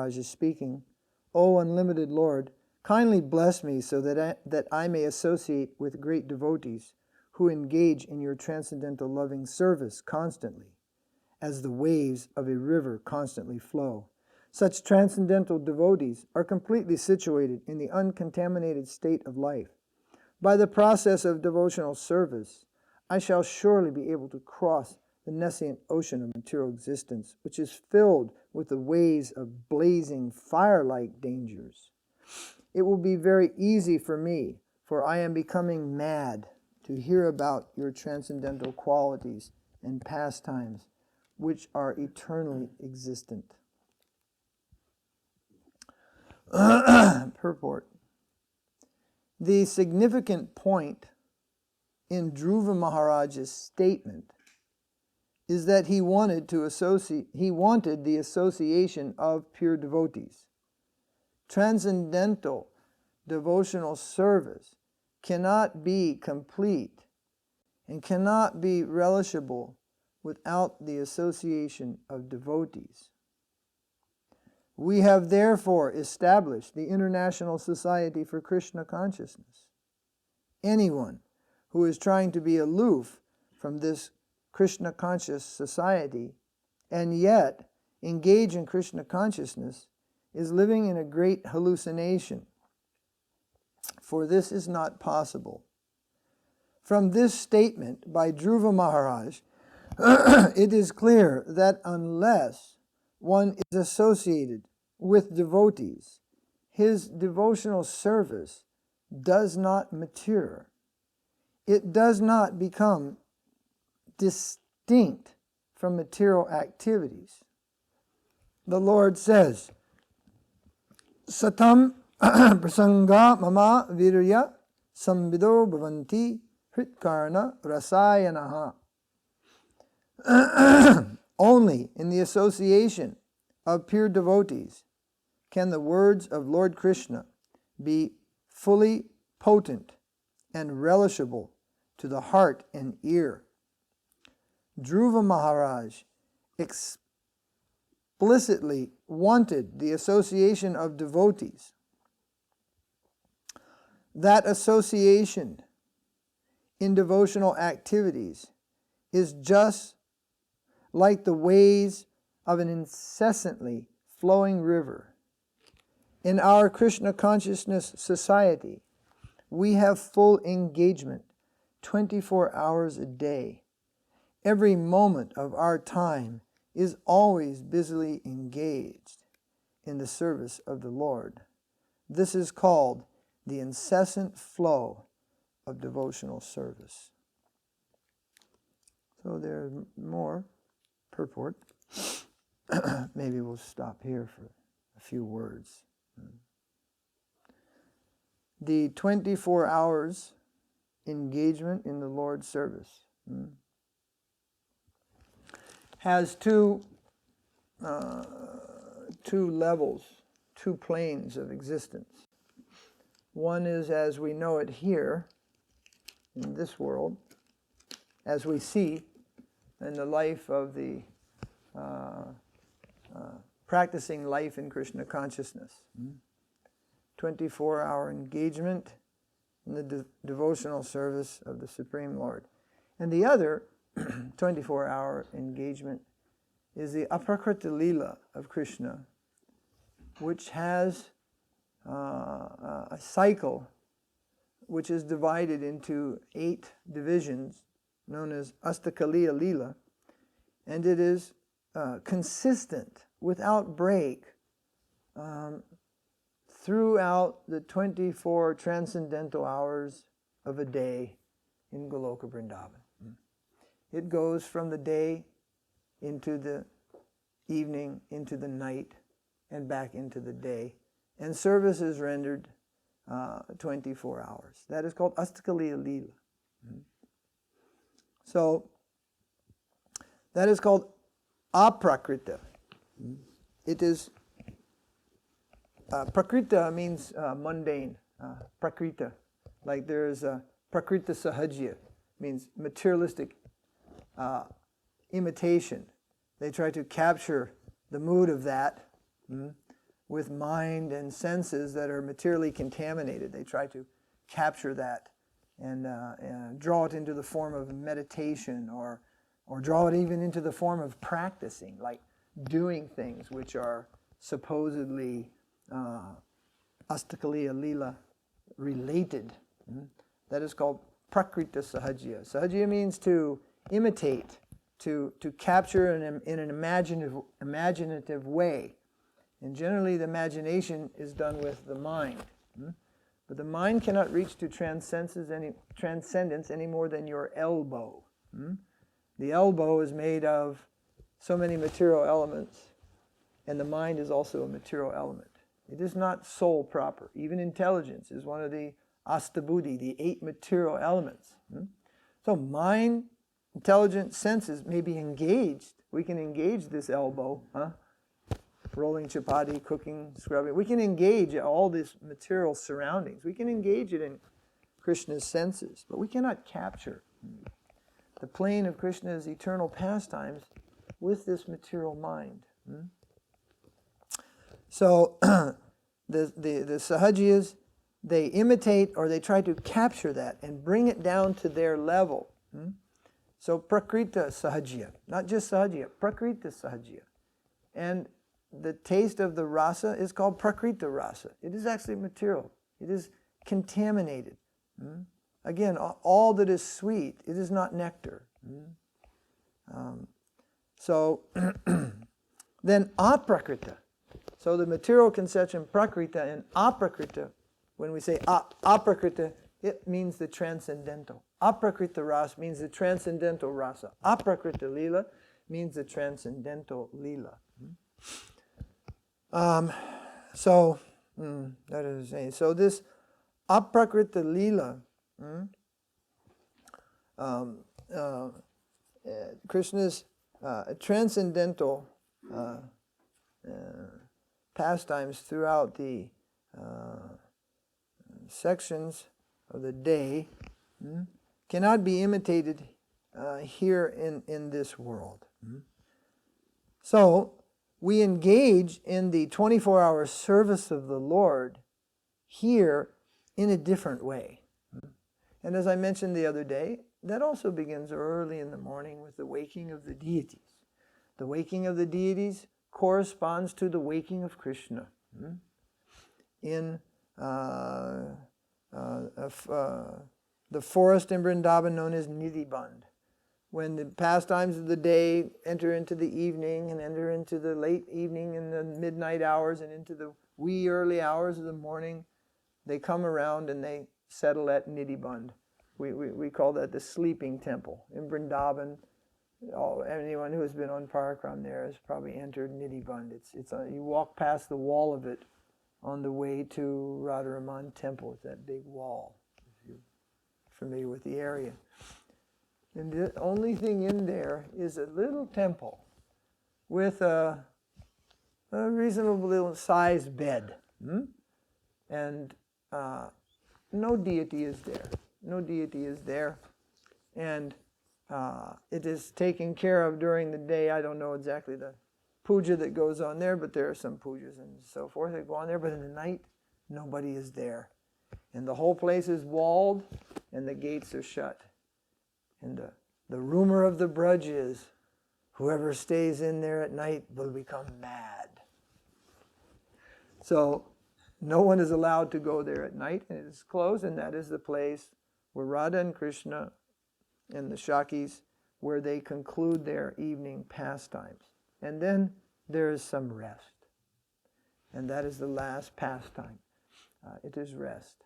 Maharaj is speaking, "O unlimited Lord, kindly bless me so that I may associate with great devotees who engage in your transcendental loving service constantly, as the waves of a river constantly flow. Such transcendental devotees are completely situated in the uncontaminated state of life. By the process of devotional service, I shall surely be able to cross the nescient ocean of material existence, which is filled with the waves of blazing fire-like dangers. It will be very easy for me, for I am becoming mad to hear about your transcendental qualities and pastimes, which are eternally existent." Purport. The significant point in Dhruva Maharaja's statement is that he wanted the association of pure devotees. Transcendental devotional service cannot be complete and cannot be relishable without the association of devotees. We have therefore established the International Society for Kṛṣna Consciousness. Anyone who is trying to be aloof from this Kṛṣna conscious society and yet engage in Kṛṣna consciousness is living in a great hallucination, for this is not possible. From this statement by Dhruva Maharaj, it is clear that unless one is associated with devotees, his devotional service does not mature. It does not become distinct from material activities. The Lord says, "Satam prasanga mama virya samvido bhavanti hritkarna-rasayanaha." Only in the association of pure devotees can the words of Lord Kṛṣna be fully potent and relishable to the heart and ear. Dhruva Maharaj explicitly wanted the association of devotees. That association in devotional activities is just like the waves of an incessantly flowing river. In our Kṛṣna Consciousness Society, we have full engagement 24 hours a day. Every moment of our time is always busily engaged in the service of the Lord. This is called the incessant flow of devotional service. So there's more purport. Maybe we'll stop here for a few words. The 24 hours engagement in the Lord's service has two levels, two planes of existence. One is as we know it here in this world, as we see in the life of the practicing life in Kṛṣna consciousness. 24-hour engagement in the devotional service of the Supreme Lord. And the other 24-hour engagement is the aprākṛta-līlā of Kṛṣna, which has a cycle which is divided into 8 divisions known as aṣṭa-kālīya-līlā, and it is consistent, without break, throughout the 24 transcendental hours of a day in Goloka Brindaban. It goes from the day into the evening, into the night, and back into the day. And service is rendered 24 hours. That is called aṣṭa-kālīya-līlā. So, that is called aprākṛta. It is, prakrita means mundane, prakrita. Like there is a prakrita-sahajya, means materialistic imitation. They try to capture the mood of that. with mind and senses that are materially contaminated. They try to capture that and draw it into the form of meditation, or draw it even into the form of practicing, like doing things which are supposedly aṣṭa-kālīya-līlā related. That is called aprākṛta-līlā. Sahajya means to imitate, to capture in an imaginative way. And generally the imagination is done with the mind. But the mind cannot reach to transcendence any more than your elbow. The elbow is made of so many material elements, and the mind is also a material element. It is not soul proper. Even intelligence is one of the aṣṭa-buddhi, the 8 material elements. So mind, intelligence, senses may be engaged. We can engage this elbow, rolling chapati, cooking, scrubbing. We can engage all these material surroundings. We can engage it in Krishna's senses, but we cannot capture the plane of Krishna's eternal pastimes with this material mind. So the sahajiyas, they imitate or they try to capture that and bring it down to their level. So prakrita sahajya, not just sahajya, prakrita sahajya. And the taste of the rasa is called prakrita rasa. It is actually material. It is contaminated. Again, all that is sweet, it is not nectar. So then aprākṛta. So the material conception prakrita and aprākṛta, when we say aprākṛta, it means the transcendental. Aprākṛta rasa means the transcendental rasa. Aprākṛta-līlā means the transcendental lila. So that is saying. So this aprākṛta-līlā, Krishna's transcendental pastimes throughout the sections of the day cannot be imitated here in this world. So we engage in the 24-hour service of the Lord here in a different way. And as I mentioned the other day, that also begins early in the morning with the waking of the deities. The waking of the deities corresponds to the waking of Kṛṣṇa. In the forest in Brindaban known as Nidhi-band, when the pastimes of the day enter into the evening and enter into the late evening and the midnight hours and into the wee early hours of the morning, they come around and they settle at Nidhi-band. We call that the sleeping temple. In Brindaban, anyone who has been on Parakram there has probably entered Nidhi-band. You walk past the wall of it on the way to Radharaman temple. It's that big wall, if you're familiar with the area. And the only thing in there is a little temple with a reasonable sized bed. And no deity is there. No deity is there. And it is taken care of during the day. I don't know exactly the puja that goes on there, but there are some pujas and so forth that go on there. But in the night, nobody is there. And the whole place is walled and the gates are shut. And the rumor of the Braj is, whoever stays in there at night will become mad. So no one is allowed to go there at night, and it is closed, and that is the place where Radha and Kṛṣṇa and the Shakis, where they conclude their evening pastimes. And then there is some rest. And that is the last pastime. It is rest.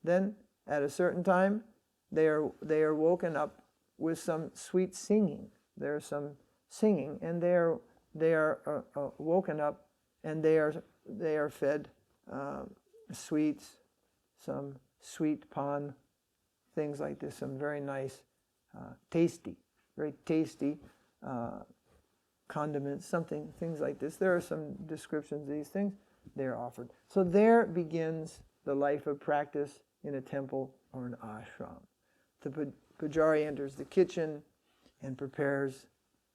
Then, at a certain time, they are woken up with some sweet singing. There is some singing, and they are woken up, and they are fed sweets, some sweet pan, things like this, some very nice, very tasty condiments, things like this. There are some descriptions of these things. They are offered. So there begins the life of practice in a temple or an ashram. The pujari enters the kitchen and prepares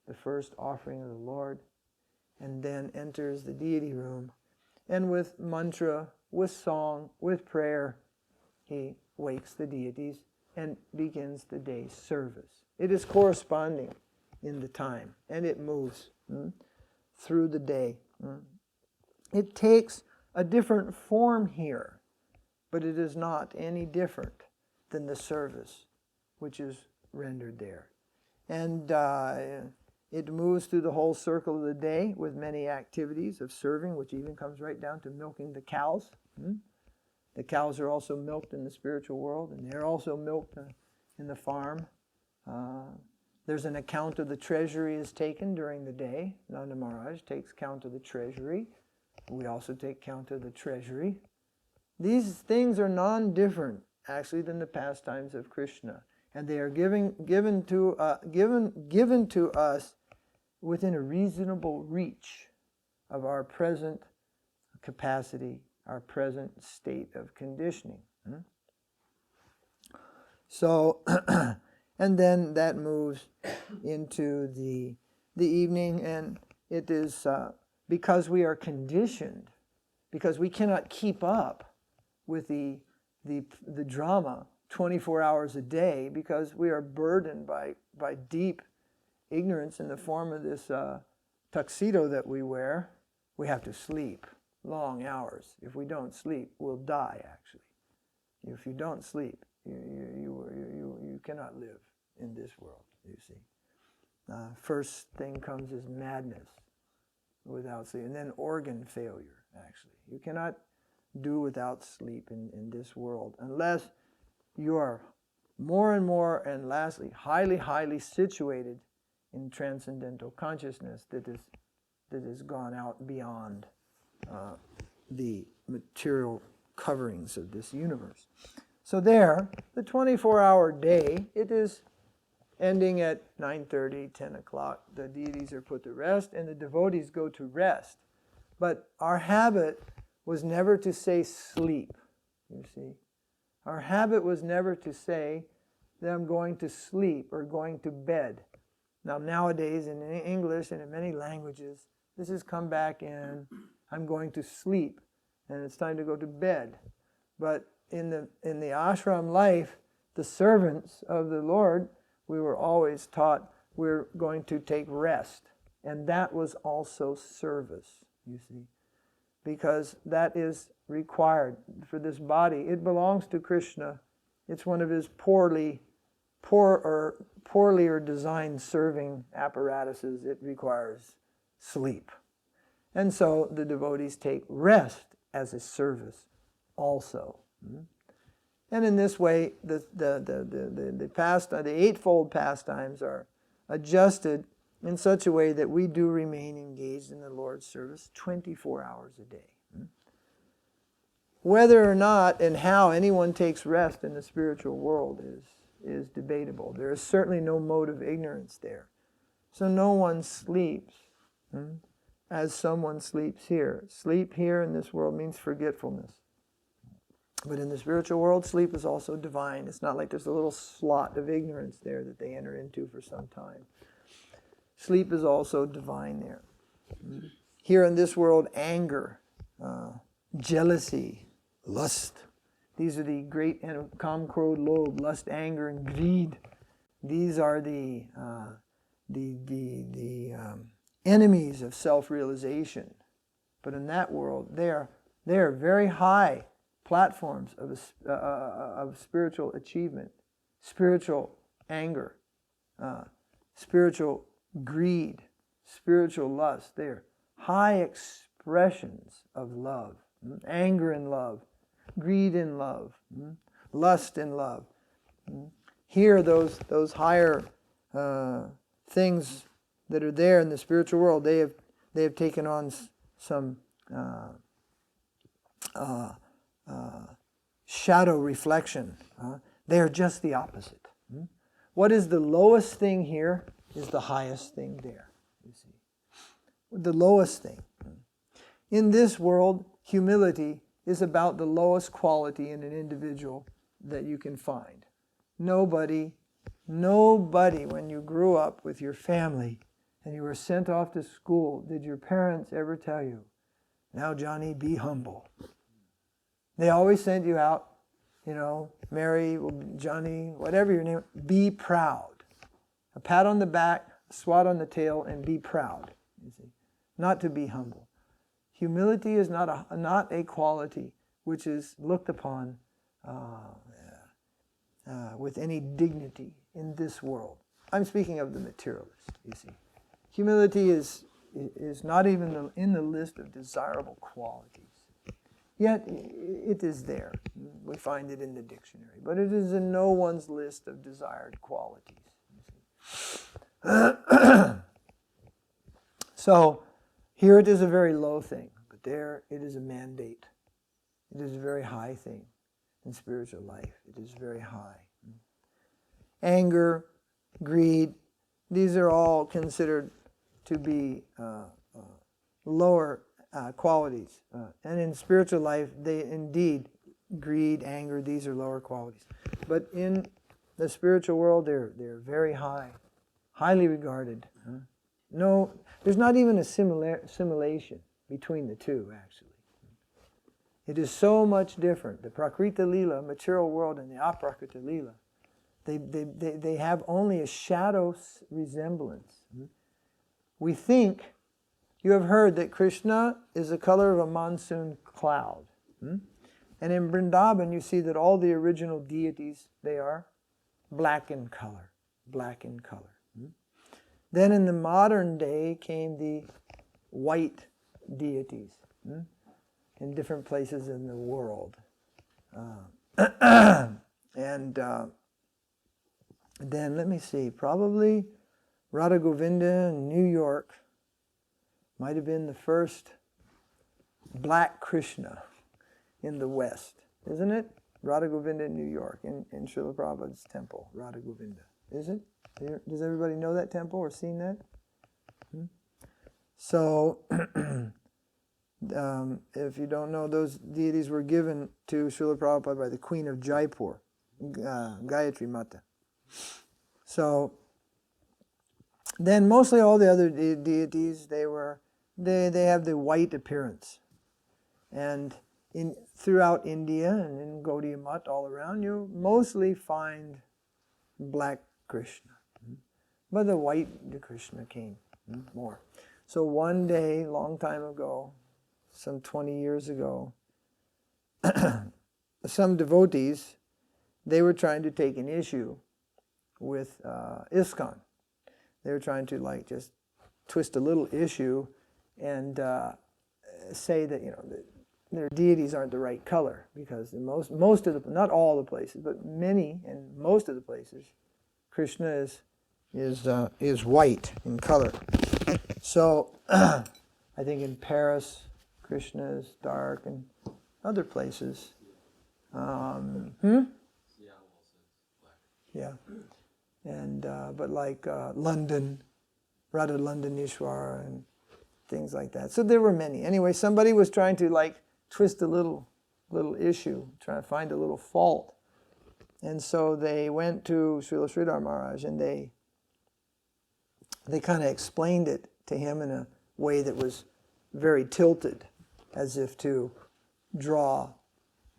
the first offering of the Lord, and then enters the deity room and with mantra, with song, with prayer, he wakes the deities and begins the day's service. It is corresponding in the time, and it moves through the day. It takes a different form here, but it is not any different than the service which is rendered there. And it moves through the whole circle of the day with many activities of serving, which even comes right down to milking the cows. The cows are also milked in the spiritual world, and they're also milked in the farm. There's an account of the treasury is taken during the day. Nanda Maharaj takes count of the treasury. We also take count of the treasury. These things are non-different, actually, than the pastimes of Kṛṣna. And they are given to us within a reasonable reach of our present capacity, our present state of conditioning. So, and then that moves into the evening, and it is because we are conditioned, because we cannot keep up with the drama 24 hours a day, because we are burdened by deep ignorance in the form of this tuxedo that we wear. We have to sleep long hours. If we don't sleep, we'll die, actually. If you don't sleep, you cannot live in this world, you see. First thing comes is madness without sleep, and then organ failure, actually. You cannot do without sleep in this world, unless you are more and more, and lastly, highly, highly situated in transcendental consciousness that has gone out beyond the material coverings of this universe. So there, the 24-hour day, it is ending at 9:30, 10 o'clock. The deities are put to rest, and the devotees go to rest. But our habit was never to say sleep, you see. Our habit was never to say that I'm going to sleep or going to bed. Now, nowadays, in English and in many languages, this has come back in, I'm going to sleep, and it's time to go to bed. But in the ashram life, the servants of the Lord, we were always taught we're going to take rest. And that was also service, you see, because that is required for this body. It belongs to Kṛṣna. It's one of his poorly designed serving apparatuses. It requires sleep. And so the devotees take rest as a service also. And in this way, the eightfold pastimes are adjusted in such a way that we do remain engaged in the Lord's service 24 hours a day. Whether or not and how anyone takes rest in the spiritual world is debatable. There is certainly no mode of ignorance there. So no one sleeps as someone sleeps here. Sleep here in this world means forgetfulness. But in the spiritual world, sleep is also divine. It's not like there's a little slot of ignorance there that they enter into for some time. Sleep is also divine there. Here in this world, anger, jealousy, lust. These are the great kam, krodh, lobh, lust, anger, and greed. These are the enemies of self-realization. But in that world, they are very high platforms of spiritual achievement, spiritual anger, spiritual greed, spiritual lust. They are high expressions of love, anger in love, greed in love, lust in love. Here, those higher things that are there in the spiritual world, they have taken on some shadow reflection. They are just the opposite. What is the lowest thing here is the highest thing there, you see. The lowest thing. In this world, humility is about the lowest quality in an individual that you can find. Nobody, when you grew up with your family and you were sent off to school, did your parents ever tell you, Now, Johnny, be humble. They always sent you out, Mary, Johnny, whatever your name, be proud. A pat on the back, a swat on the tail, and be proud. You see, not to be humble. Humility is not a quality which is looked upon with any dignity in this world. I'm speaking of the materialist, you see. Humility is not even in the list of desirable qualities. Yet it is there. We find it in the dictionary. But it is in no one's list of desired qualities. So here it is a very low thing, but there it is a mandate. It is a very high thing in spiritual life. It is very high. Anger, greed, these are all considered to be lower qualities. And in spiritual life, they indeed, greed, anger, these are lower qualities. But in the spiritual world, they're very high, highly regarded. No, there's not even a simulation between the two, actually. It is so much different. The aprākṛta-līlā, material world, and the aprākṛta-līlā, they have only a shadow resemblance. We think, you have heard that Kṛṣṇa is the color of a monsoon cloud. And in Brindaban, you see that all the original deities, they are black in color. Black in color. Then in the modern day came the white deities in different places in the world. And then, let me see, probably Radha Govinda in New York might have been the first black Kṛṣṇa in the West, isn't it? Radha Govinda in New York, in Śrīla Prabhupāda's temple, Radha Govinda. Is it? Does everybody know that temple or seen that? So, if you don't know, those deities were given to Śrīla Prabhupāda by the Queen of Jaipur, Gayatri Mata. So, then mostly all the other deities, they have the white appearance. And throughout India and in Gaudiya Math all around, you mostly find black Kṛṣṇa. But the white Kṛṣṇa came more. So one day, long time ago, some 20 years ago, some devotees, they were trying to take an issue with ISKCON. They were trying to just twist a little issue and say that their deities aren't the right color, because in most of the, not all the places, but many and most of the places, Kṛṣṇa is white in color. So I think in Paris, Kṛṣṇa is dark, and other places. Yeah. And but like London, Radha Londonishwar, and things like that. So there were many. Anyway, somebody was trying to twist a little issue, trying to find a little fault. And so they went to Śrīla Mahārāja, and they kind of explained it to him in a way that was very tilted, as if to draw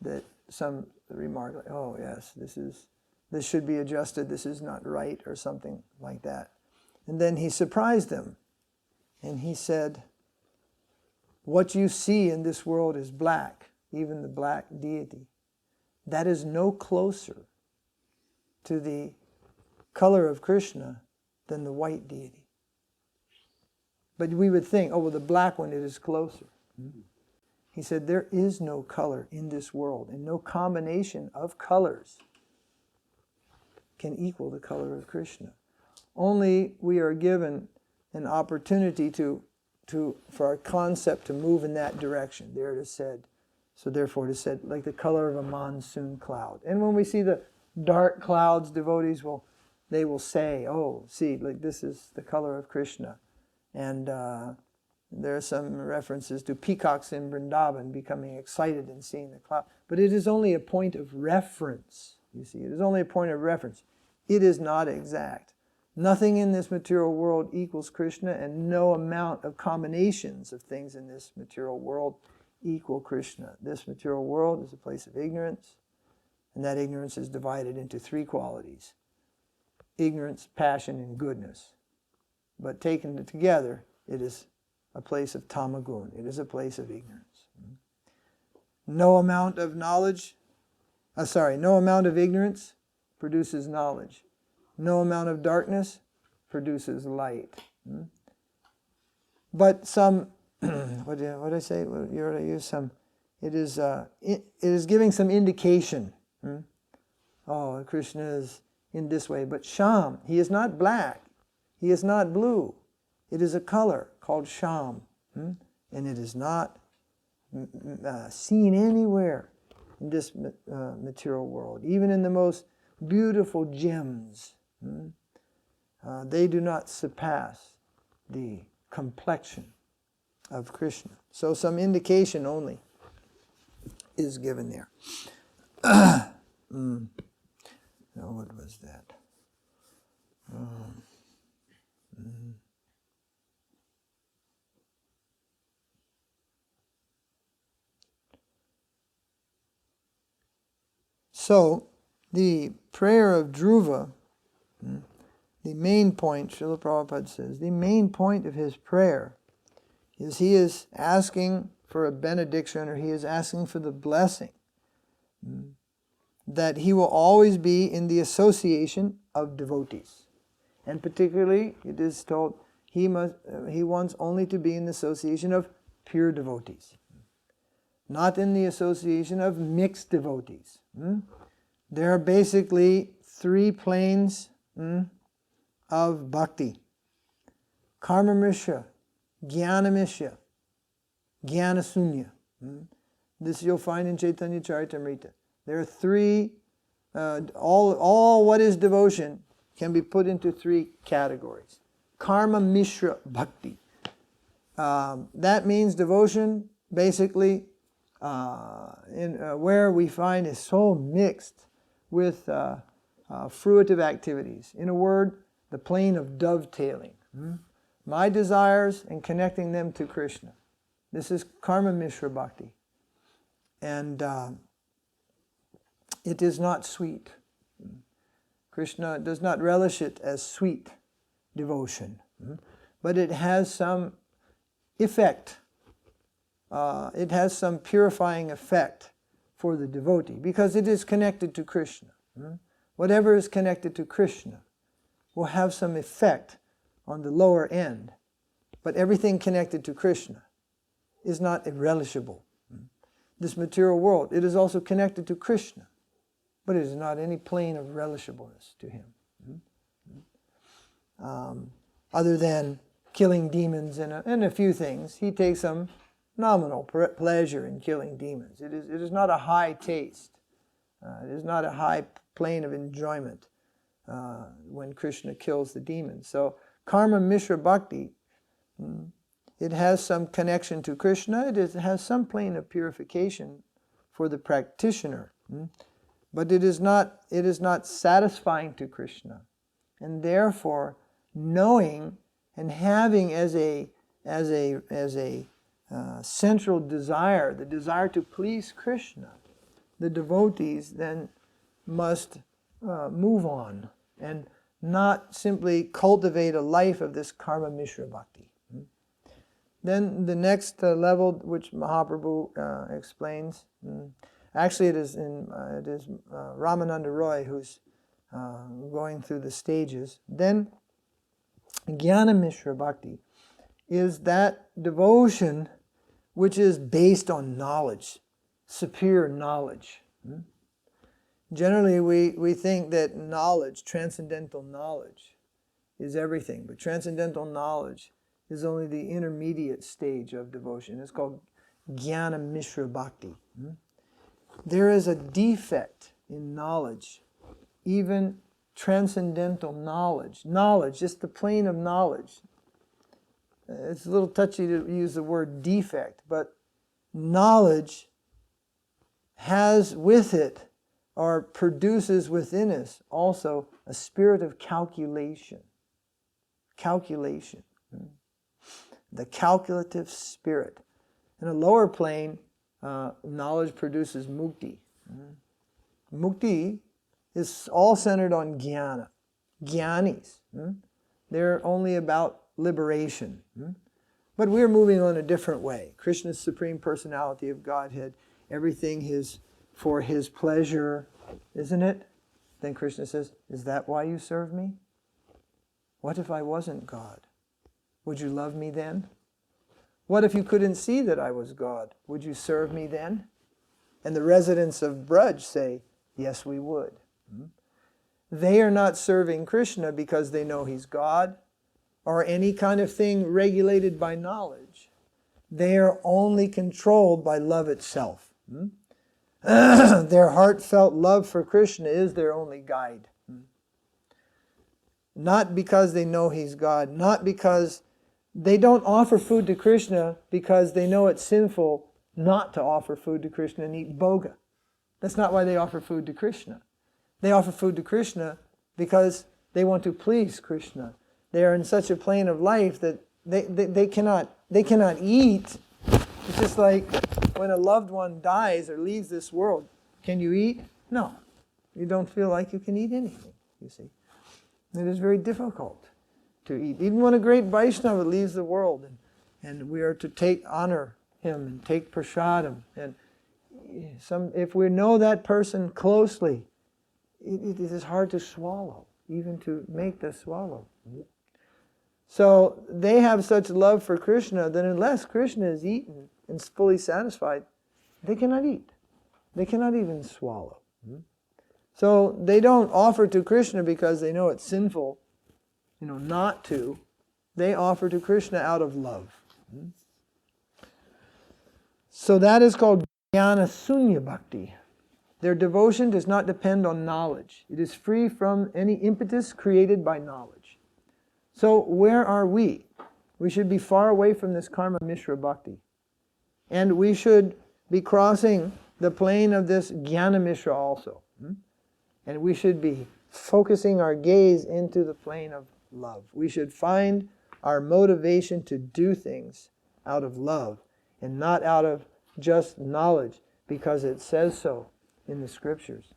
that some remark like, oh yes, this should be adjusted, this is not right, or something like that. And then he surprised them, and he said, what you see in this world is black, even the black deity. That is no closer to the color of Kṛṣṇa than the white deity. But we would think, oh, well, the black one, it is closer. He said, there is no color in this world, and no combination of colors can equal the color of Kṛṣṇa. Only we are given an opportunity for our concept to move in that direction. There it is said. So therefore it is said, like the color of a monsoon cloud. And when we see the dark clouds, devotees will say, oh, see, this is the color of Kṛṣṇa. And there are some references to peacocks in Brindaban becoming excited and seeing the cloud. But it is only a point of reference. You see, it is only a point of reference. It is not exact. Nothing in this material world equals Kṛṣṇa, and no amount of combinations of things in this material world equal Kṛṣṇa. This material world is a place of ignorance, and that ignorance is divided into three qualities: ignorance, passion, and goodness. But taken together, it is a place of tamagun. It is a place of ignorance. No amount of knowledge, no amount of ignorance produces knowledge. No amount of darkness produces light. But some, what did I say? You already used some. It is giving some indication. Oh, Kṛṣṇa is in this way. But Sham, he is not black. He is not blue. It is a color called Sham. And it is not seen anywhere in this material world. Even in the most beautiful gems, they do not surpass the complexion of Kṛṣṇa. So some indication only is given there. Now, what was that? So, the prayer of Dhruva, the main point, Śrīla Prabhupāda says, the main point of his prayer is he is asking for a benediction, or he is asking for the blessing, that he will always be in the association of devotees. And particularly, it is told, he wants only to be in the association of pure devotees, not in the association of mixed devotees. There are basically three planes of bhakti: karma mishra, jnana mishra, jnana sunya. This you'll find in Chaitanya Charitamrita. There are three, all what is devotion can be put into three categories. Karma mishra bhakti. That means devotion, basically, where we find is so mixed with fruitive activities. In a word, the plane of dovetailing. My desires and connecting them to Kṛṣṇa. This is karma mishra bhakti. And it is not sweet. Kṛṣṇa does not relish it as sweet devotion. But it has some effect. It has some purifying effect for the devotee, because it is connected to Kṛṣṇa. Whatever is connected to Kṛṣṇa will have some effect on the lower end, but everything connected to Kṛṣṇa is not relishable. This material world, it is also connected to Kṛṣṇa, but it is not any plane of relishableness to him. Other than killing demons and a few things, he takes some nominal pleasure in killing demons. It is not a high taste. It is not a high plane of enjoyment when Kṛṣṇa kills the demons. So karma mishra bhakti, it has some connection to Kṛṣṇa. It has some plane of purification for the practitioner, but it is not satisfying to Kṛṣṇa, and therefore knowing and having as a central desire, the desire to please Kṛṣṇa, the devotees then must move on and not simply cultivate a life of this karma mishra bhakti. Then the next level, which Mahaprabhu explains, actually it is Ramananda Roy who's going through the stages. Then jnana mishra bhakti is that devotion which is based on knowledge, superior knowledge. Generally, we think that knowledge, transcendental knowledge, is everything. But transcendental knowledge is only the intermediate stage of devotion. It's called jnana mishra bhakti. There is a defect in knowledge, even transcendental knowledge. Knowledge, just the plane of knowledge. It's a little touchy to use the word defect, but knowledge has with it, or produces within us, also a spirit of calculation. calculation. The calculative spirit. In a lower plane, knowledge produces mukti. Mukti is all centered on jnana. Jnanis. They're only about liberation. But we're moving on a different way. Krishna's Supreme Personality of Godhead, everything is for His pleasure, isn't it? Then Krishna says, is that why you serve me? What if I wasn't God? Would you love me then? What if you couldn't see that I was God? Would you serve me then? And the residents of Braj say, yes, we would. They are not serving Krishna because they know He's God or any kind of thing regulated by knowledge. They are only controlled by love itself. Their heartfelt love for Krishna is their only guide. Not because they know He's God, not because they don't offer food to Krishna because they know it's sinful not to offer food to Krishna and eat bhoga. That's not why they offer food to Krishna. They offer food to Krishna because they want to please Krishna. They are in such a plane of life that they cannot eat. It's just like when a loved one dies or leaves this world. Can you eat? No. You don't feel like you can eat anything, you see. It is very difficult to eat. Even when a great Vaishnava leaves the world and we are to honor him and take prasadam. And if we know that person closely, it is hard to swallow, even to make the swallow. So they have such love for Krishna that unless Krishna is eaten and fully satisfied, they cannot eat. They cannot even swallow. So they don't offer to Krishna because they know it's sinful, not to. They offer to Krishna out of love. So that is called Jnana Sunya Bhakti. Their devotion does not depend on knowledge. It is free from any impetus created by knowledge. So where are we? We should be far away from this karma Mishra Bhakti. And we should be crossing the plane of this Jnana Mishra also. And we should be focusing our gaze into the plane of love. We should find our motivation to do things out of love and not out of just knowledge because it says so in the scriptures.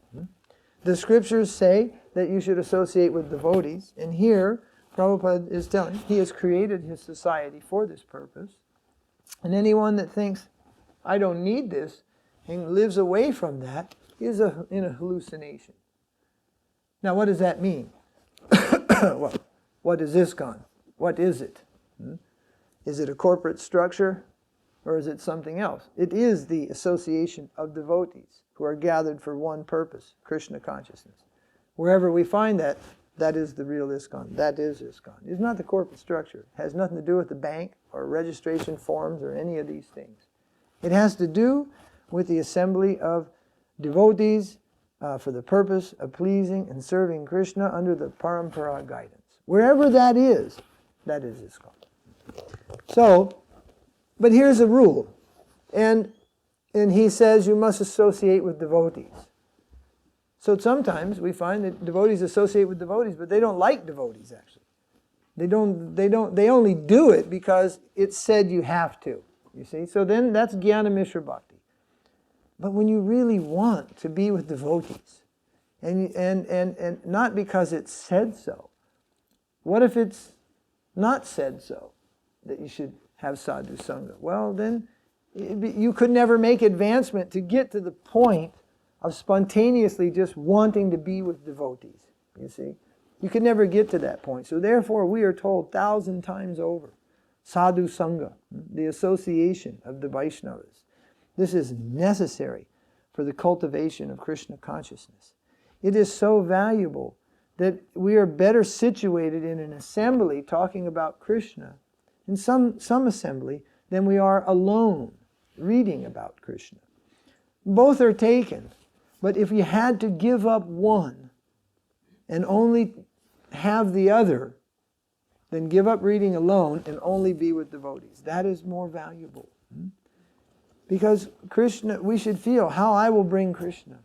The scriptures say that you should associate with devotees, and here Prabhupada is telling, he has created his society for this purpose. And anyone that thinks, I don't need this, and lives away from that, is in a hallucination. Now what does that mean? Well, what is ISKCON? What is it? Is it a corporate structure? Or is it something else? It is the association of devotees who are gathered for one purpose, Krishna consciousness. Wherever we find that, that is the real ISKCON. That is ISKCON. It's not the corporate structure. It has nothing to do with the bank or registration forms or any of these things. It has to do with the assembly of devotees for the purpose of pleasing and serving Krishna under the parampara guidance. Wherever that is ISKCON. So, but here's a rule. And he says you must associate with devotees. So sometimes we find that devotees associate with devotees, but they don't like devotees actually. They only do it because it's said you have to. You see? So then that's Jnana Mishra Bhakti. But when you really want to be with devotees, and not because it's said so, what if it's not said so, that you should have Sadhu-sanga? Well, then you could never make advancement to get to the point of spontaneously just wanting to be with devotees, you see. You could never get to that point. So therefore, we are told 1,000 times over, Sadhu-sanga, the association of the Vaishnavas. This is necessary for the cultivation of Krishna consciousness. It is so valuable that we are better situated in an assembly talking about Krishna, in some assembly, than we are alone reading about Krishna. Both are taken, but if you had to give up one and only have the other, then give up reading alone and only be with devotees. That is more valuable. Because Krishna, we should feel how I will bring Krishna.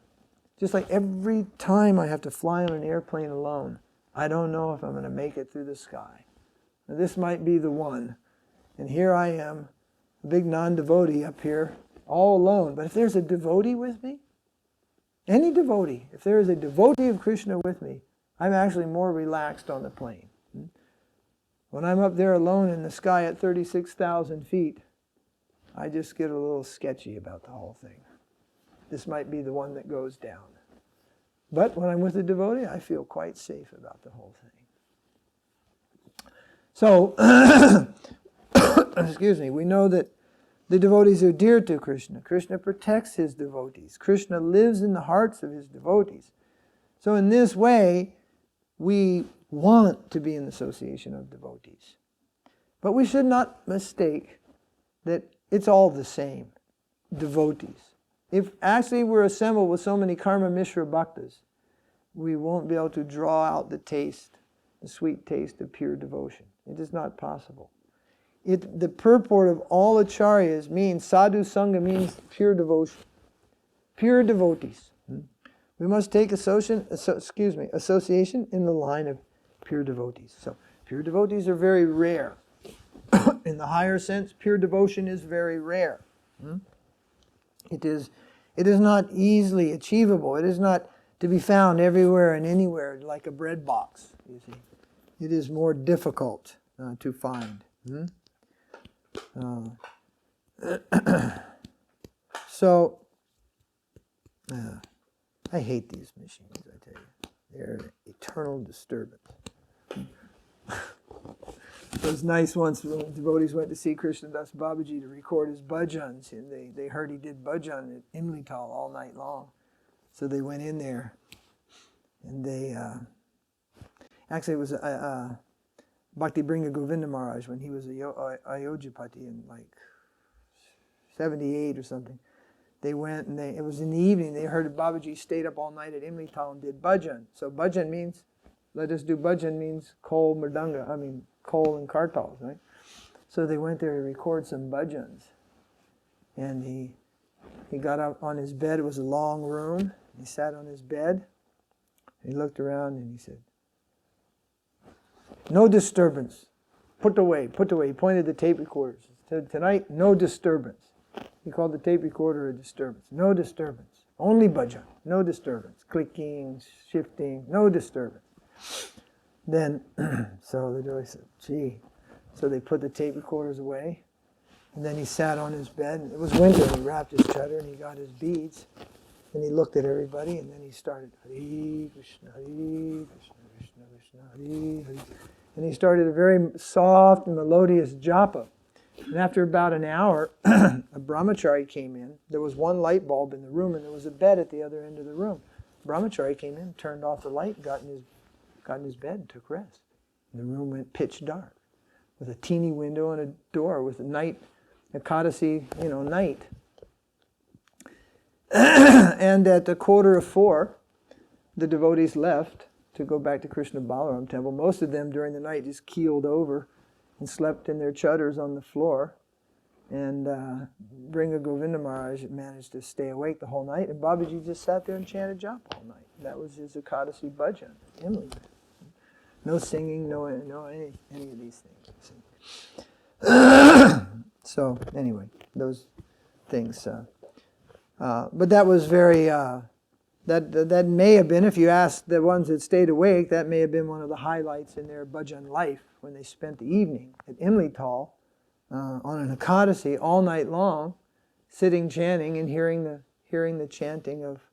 Just like every time I have to fly on an airplane alone, I don't know if I'm going to make it through the sky. This might be the one. And here I am, a big non-devotee up here, all alone. But if there's a devotee with me, any devotee, if there is a devotee of Kṛṣṇa with me, I'm actually more relaxed on the plane. When I'm up there alone in the sky at 36,000 feet, I just get a little sketchy about the whole thing. This might be the one that goes down. But when I'm with a devotee, I feel quite safe about the whole thing. So, excuse me, we know that the devotees are dear to Kṛṣṇa. Kṛṣṇa protects his devotees. Kṛṣṇa lives in the hearts of his devotees. So in this way, we want to be in the association of devotees. But we should not mistake that it's all the same, devotees. If actually we're assembled with so many karma Mishra bhaktas, we won't be able to draw out the taste, the sweet taste of pure devotion. It is not possible. The purport of all acharyas means, Sadhu-sanga means pure devotion. Pure devotees. We must take association in the line of pure devotees. So, pure devotees are very rare. In the higher sense, pure devotion is very rare. It is not easily achievable. It is not to be found everywhere and anywhere like a bread box, you see. It is more difficult to find. So, I hate these machines, I tell you. They're an eternal disturbance. It was nice once when devotees went to see Krishna Das Babaji to record his bhajans, and they heard he did bhajan at Imlital all night long. So they went in there, and they... actually, it was Bhakti Bringa Govinda Maharaj when he was a Ayodhyapati in like 78 or something. They went and it was in the evening, they heard Babaji stayed up all night at Imlital and did bhajan. So bhajan means, let us do bhajan means kol and kartals, right? So they went there to record some bhajans. And he got up on his bed, it was a long room. He sat on his bed, he looked around and he said, "No disturbance. Put away, put away." He pointed the tape recorders. He said, "Tonight, no disturbance." He called the tape recorder a disturbance. No disturbance. Only bhajan. No disturbance. Clicking, shifting, no disturbance. Then, so the devotee said, "Gee." So they put the tape recorders away. And then he sat on his bed. It was winter. And he wrapped his chadar and he got his beads. And he looked at everybody. And then he started, Hare Krishna, Hare Krishna, Krishna Krishna, Hare Hare. And he started a very soft and melodious japa. And after about an hour, a brahmachari came in. There was one light bulb in the room, and there was a bed at the other end of the room. Brahmachari came in, turned off the light, got in his bed, and took rest. And the room went pitch dark, with a teeny window and a door, with a night, ekadasi, night. And at 3:45, the devotees left to go back to Krishna Balaram temple. Most of them during the night just keeled over and slept in their chadars on the floor. And Bringa Govinda Maharaj managed to stay awake the whole night. And Babaji just sat there and chanted japa all night. That was his ekadasi bhajan. No singing, no any of these things. So anyway, those things. But that was very... That may have been, if you ask the ones that stayed awake, that may have been one of the highlights in their bhajan life when they spent the evening at Imlital on an ekadasi all night long, sitting chanting and hearing the chanting of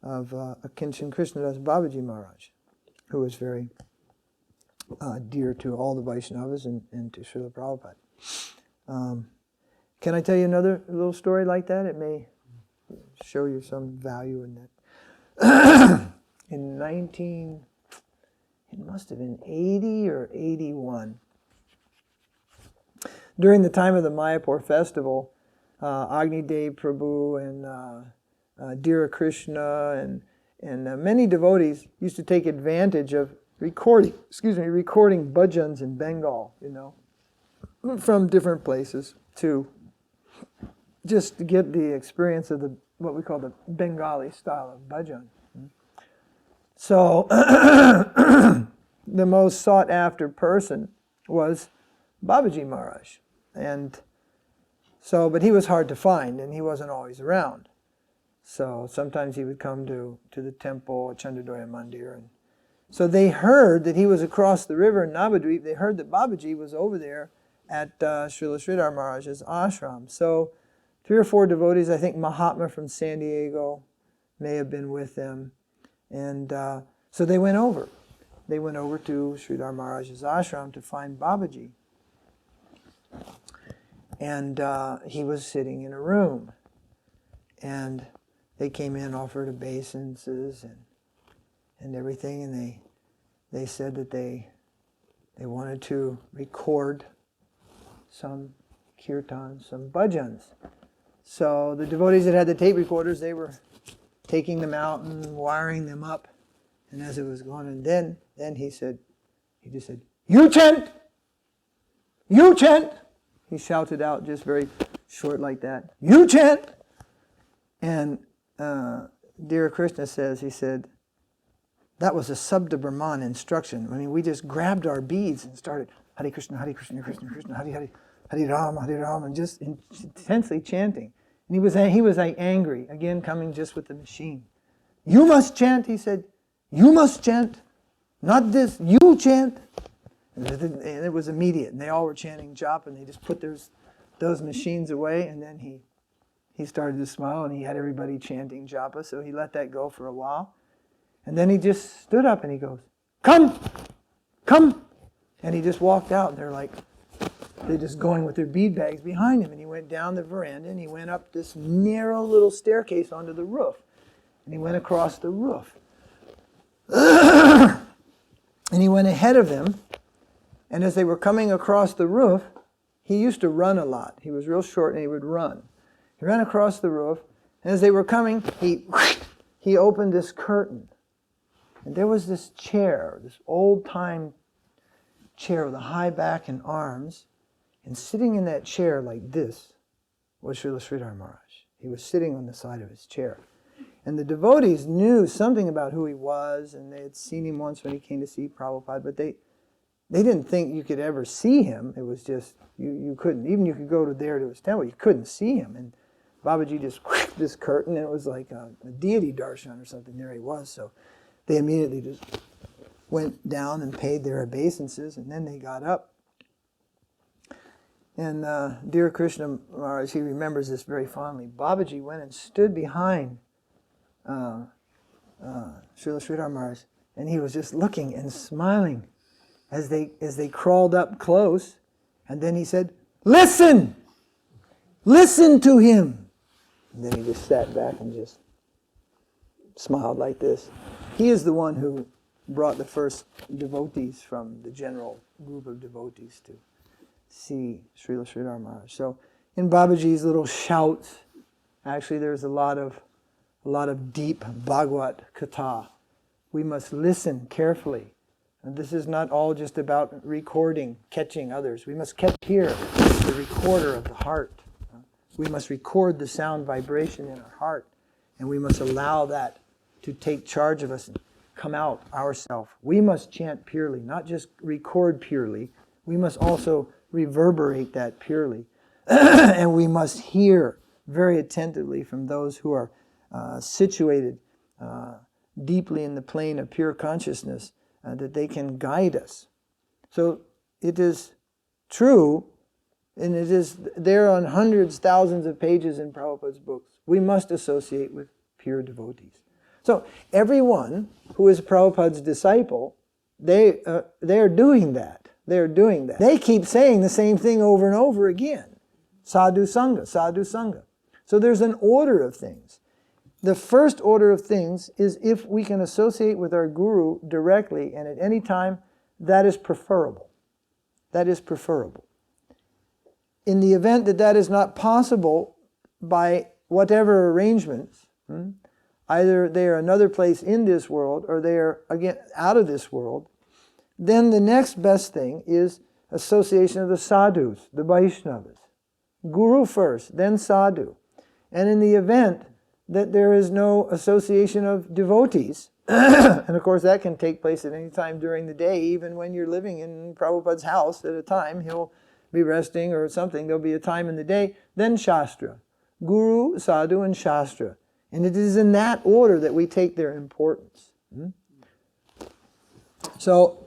Akinchan Krishna Das Babaji Maharaj, who was very dear to all the Vaishnavas and to Śrīla Prabhupāda. Can I tell you another little story like that? It may show you some value in that. In it must have been 80 or 81. During the time of the Mayapur festival, Agnidev Prabhu and Dhira Krishna and many devotees used to take advantage of recording bhajans in Bengal, from different places to just to get the experience of what we call the Bengali style of bhajan. So the most sought after person was Babaji Maharaj. And so, but he was hard to find, and he wasn't always around. So sometimes he would come to the temple at Chandradoya Mandir. And so they heard that he was across the river in Navadvip. They heard that Babaji was over there at Śrīla Sridhar Maharaj's ashram. So 3 or 4 devotees, I think Mahatma from San Diego may have been with them. And so they went over. They went over to Sridhar Maharaj's ashram to find Babaji. And he was sitting in a room. And they came in, offered obeisances and everything, and they said that they wanted to record some kirtans, some bhajans. So the devotees that had the tape recorders, they were taking them out and wiring them up. And as it was going, and then he just said, "You chant! You chant!" He shouted out just very short like that, "You chant!" And dear Krsna says, he said, that was a Sabda Brahman instruction. I mean, we just grabbed our beads and started Hare Krishna, Hare Krishna, Krishna Krishna, Hare Hare, Hare Rama, and just intensely chanting. And he was like angry, again coming just with the machine. "You must chant," he said. "You must chant. Not this, you chant." And it was immediate. And they all were chanting japa, and they just put those machines away, and then he started to smile, and he had everybody chanting japa, so he let that go for a while. And then he just stood up and he goes, "Come! Come!" And he just walked out, and they're just going with their bead bags behind him. And he went down the veranda, and he went up this narrow little staircase onto the roof. And he went across the roof. And he went ahead of them, and as they were coming across the roof, he used to run a lot. He was real short, and he would run. He ran across the roof, and as they were coming, he opened this curtain. And there was this chair, this old-time chair with a high back and arms, and sitting in that chair like this was Śrīla Sridhar Maharaj. He was sitting on the side of his chair. And the devotees knew something about who he was, and they had seen him once when he came to see Prabhupada, but they didn't think you could ever see him. It was just, you couldn't. Even you could go to his temple, you couldn't see him. And Babaji just this curtain, and it was like a deity darshan or something. There he was. So they immediately just went down and paid their obeisances, and then they got up. And dear Krishna Maharaj, he remembers this very fondly. Babaji went and stood behind Śrīla Sridhar Maharaj, and he was just looking and smiling as they crawled up close, and then he said, "Listen! Listen to him!" And then he just sat back and just smiled like this. He is the one who brought the first devotees from the general group of devotees to see Śrīla Sridhar Maharaj. So in Babaji's little shouts, actually there's a lot of deep Bhagavat Katha. We must listen carefully. And this is not all just about recording, catching others. We must catch here, the recorder of the heart. We must record the sound vibration in our heart, and we must allow that to take charge of us and come out ourselves. We must chant purely, not just record purely. We must also reverberate that purely. And we must hear very attentively from those who are situated deeply in the plane of pure consciousness, that they can guide us. So it is true, and it is there on hundreds, thousands of pages in Prabhupada's books. We must associate with pure devotees. So everyone who is Prabhupada's disciple, they are doing that. They are doing that. They keep saying the same thing over and over again. Sadhu-sanga, sadhu-sanga. So there's an order of things. The first order of things is if we can associate with our guru directly and at any time, that is preferable. That is preferable. In the event that that is not possible by whatever arrangements, either they are another place in this world or they are, again, out of this world, then the next best thing is association of the sadhus, the Vaishnavas. Guru first, then sadhu. And in the event that there is no association of devotees, And of course that can take place at any time during the day, even when you're living in Prabhupada's house at a time. He'll be resting or something. There'll be a time in the day. Then Shastra. Guru, Sadhu, and Shastra. And it is in that order that we take their importance. So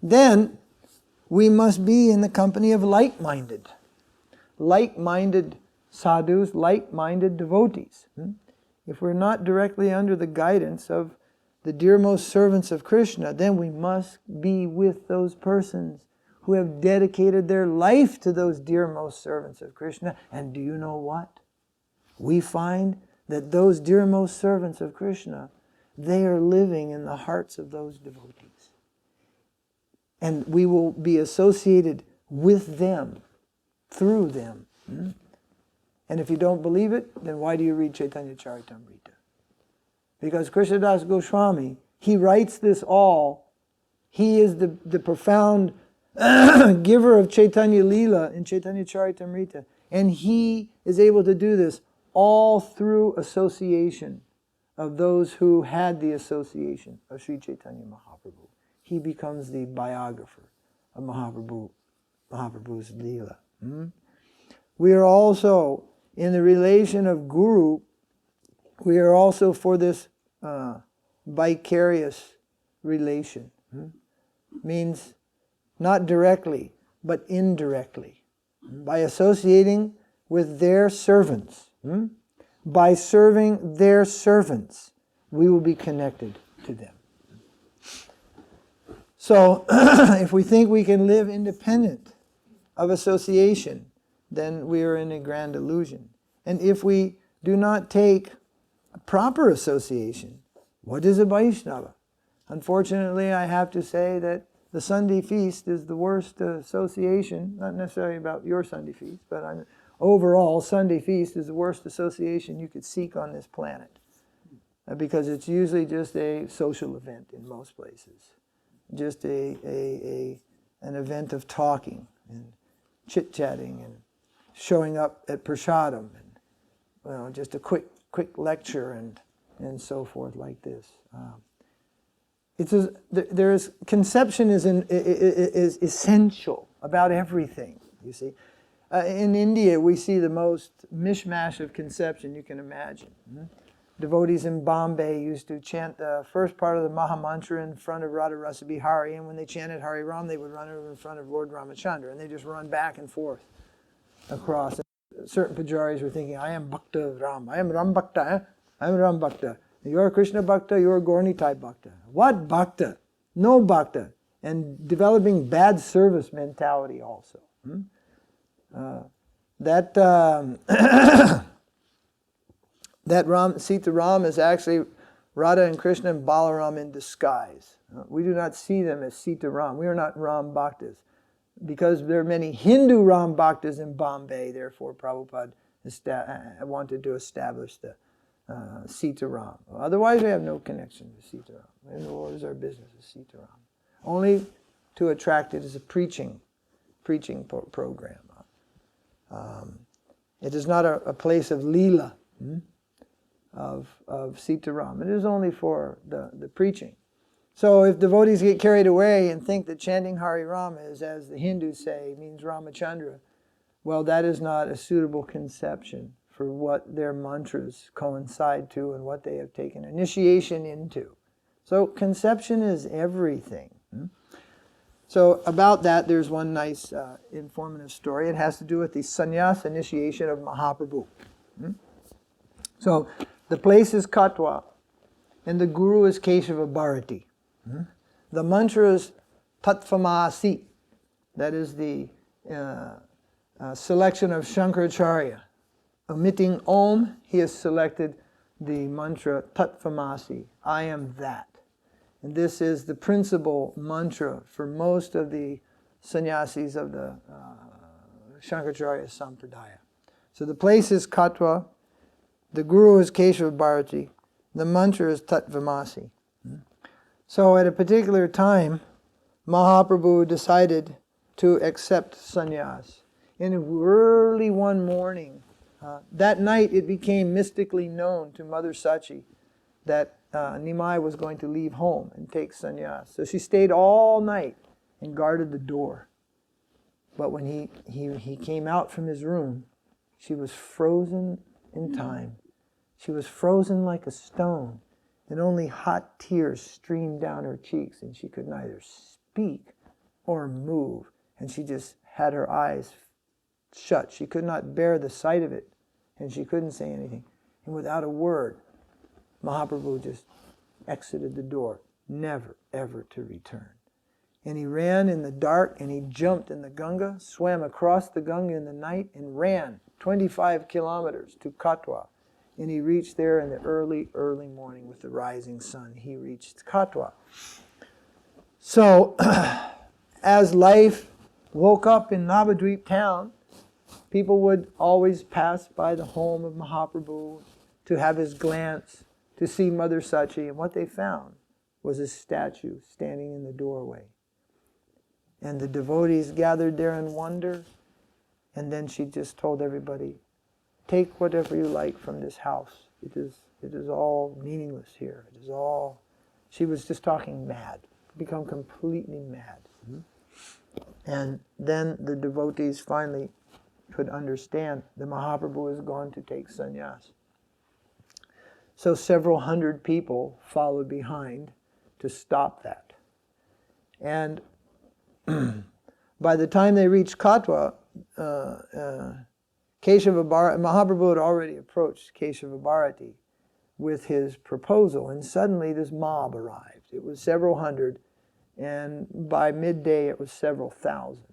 then we must be in the company of like-minded sadhus, like-minded devotees. If we're not directly under the guidance of the dearmost servants of Kṛṣna, then we must be with those persons who have dedicated their life to those dearmost servants of Kṛṣna. And do you know what? We find that those dearmost servants of Kṛṣna, they are living in the hearts of those devotees. And we will be associated with them, through them. And if you don't believe it, then why do you read Chaitanya Charitamrita? Because Krishnadas Goswami, he writes this all. He is the profound giver of Chaitanya-līlā in Chaitanya Charitamrita. And he is able to do this all through association of those who had the association of Sri Chaitanya Mahaprabhu. He becomes the biographer of Mahaprabhu's Leela. We are also, in the relation of Guru, we are also for this vicarious relation. Means not directly, but indirectly. By associating with their servants. By serving their servants, we will be connected to them. So, if we think we can live independent of association, then we are in a grand illusion. And if we do not take a proper association, what is a Vaishnava? Unfortunately, I have to say that the Sunday feast is the worst association, not necessarily about your Sunday feast, but overall, Sunday feast is the worst association you could seek on this planet. Because it's usually just a social event in most places. Just an event of talking and chit-chatting and showing up at prasadam and just a quick lecture and so forth like this. Conception is essential about everything, you see. In India, we see the most mishmash of conception you can imagine. Devotees in Bombay used to chant the first part of the Maha Mantra in front of Radha Rasa Bihari, and when they chanted Hari Ram, they would run over in front of Lord Ramachandra, and they just run back and forth across. And certain pujaris were thinking, I am Bhakta of Ram, I am Ram Bhakta, I am Ram Bhakta. You're a Krishna Bhakta, you're a Gauri type Bhakta. What Bhakta? No Bhakta. And developing bad service mentality also. That Sita Ram is actually Radha and Krishna and Balaram in disguise. We do not see them as Sita Ram. We are not Ram Bhaktas. Because there are many Hindu Ram Bhaktas in Bombay, therefore Prabhupada wanted to establish the Sita Ram. Otherwise we have no connection to Sita Ram. What is our business with Sita Ram? Only to attract it as a preaching program. It is not a place of Leela. Of Sitaram. It is only for the preaching. So if devotees get carried away and think that chanting Hari Ram is, as the Hindus say, means Ramachandra, well, that is not a suitable conception for what their mantras coincide to and what they have taken initiation into. So conception is everything. So about that, there's one nice informative story. It has to do with the sannyas initiation of Mahaprabhu. So the place is Katwa, and the guru is Keshava Bharati. The mantra is Tattvamasi. That is the selection of Shankaracharya. Omitting Om, he has selected the mantra Tattvamasi, I am that. And this is the principal mantra for most of the sannyasis of the Shankaracharya Sampradaya. So the place is Katwa, the guru is Keshava Bharati, the mantra is Tattvamasi. So at a particular time, Mahaprabhu decided to accept sannyas. And early one morning, that night it became mystically known to Mother Sachi that Nimai was going to leave home and take sannyas. So she stayed all night and guarded the door. But when he came out from his room, she was frozen in time. She was frozen like a stone, and only hot tears streamed down her cheeks, and she could neither speak or move. And she just had her eyes shut. She could not bear the sight of it, and she couldn't say anything. And without a word, Mahaprabhu just exited the door, never, ever to return. And he ran in the dark, and he jumped in the Ganga, swam across the Ganga in the night, and ran 25 kilometers to Katwa. And he reached there in the early, early morning with the rising sun. He reached Katwa. So, as life woke up in Navadvip town, people would always pass by the home of Mahaprabhu to have his glance, to see Mother Sachi. And what they found was a statue standing in the doorway. And the devotees gathered there in wonder. And then she just told everybody, take whatever you like from this house. It is all meaningless here. It is all... She was just talking mad, become completely mad. And then the devotees finally could understand that Mahaprabhu is going to take sannyas. So several hundred people followed behind to stop that. And by the time they reached Katwa, Mahaprabhu had already approached Keshava Bharati with his proposal, and suddenly this mob arrived. It was several hundred, and by midday it was several thousand.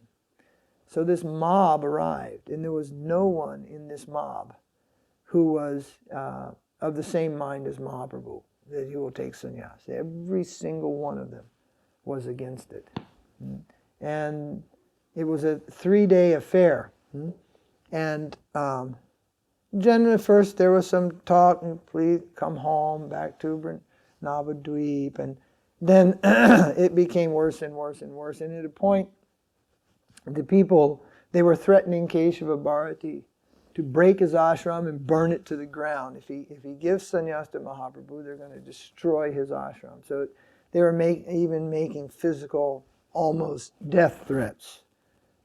So this mob arrived, and there was no one in this mob who was of the same mind as Mahaprabhu, that he will take sannyas. Every single one of them was against it. And it was a 3-day affair. And generally first there was some talk, and please come home, back to Navadvip. And then it became worse and worse and worse. And at a point, the people, they were threatening Keshava Bharati to break his ashram and burn it to the ground. If he gives sannyas to Mahaprabhu, they're going to destroy his ashram. So they were even making physical, almost death threats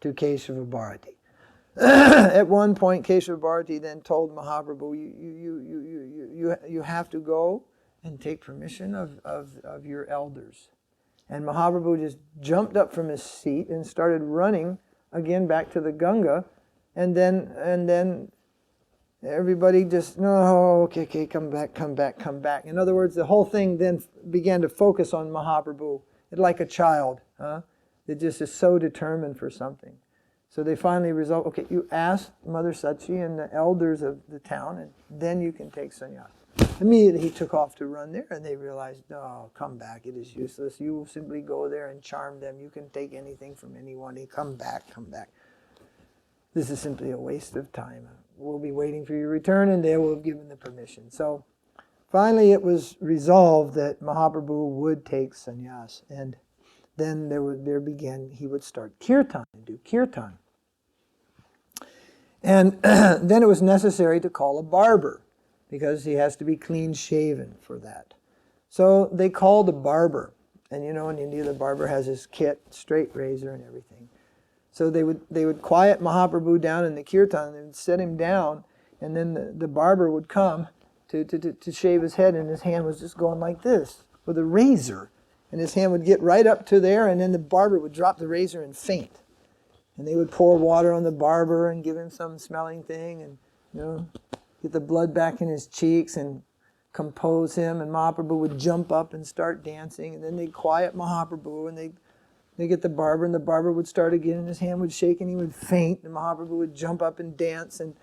to Keshava Bharati. At one point, Keshava Bharati then told Mahaprabhu, you have to go and take permission of your elders. And Mahaprabhu just jumped up from his seat and started running again back to the Ganga. And then everybody just, no, okay, come back. In other words, the whole thing then began to focus on Mahaprabhu, like a child, that just is so determined for something. So they finally resolved, okay, you ask Mother Sachi and the elders of the town, and then you can take sannyas. Immediately he took off to run there, and they realized, no, come back, it is useless. You will simply go there and charm them. You can take anything from anyone. Come back. This is simply a waste of time. We'll be waiting for your return, and they will have given the permission. So finally it was resolved that Mahaprabhu would take sannyas, and then he would start kirtan and do kirtan. And then it was necessary to call a barber, because he has to be clean shaven for that. So they called a barber. And in India the barber has his kit, straight razor and everything. So they would quiet Mahaprabhu down in the kirtan, they would set him down, and then the barber would come to shave his head, and his hand was just going like this with a razor. And his hand would get right up to there, and then the barber would drop the razor and faint. And they would pour water on the barber and give him some smelling thing, and get the blood back in his cheeks and compose him. And Mahaprabhu would jump up and start dancing, and then they'd quiet Mahaprabhu, and they get the barber, and the barber would start again, and his hand would shake, and he would faint, and Mahaprabhu would jump up and dance, and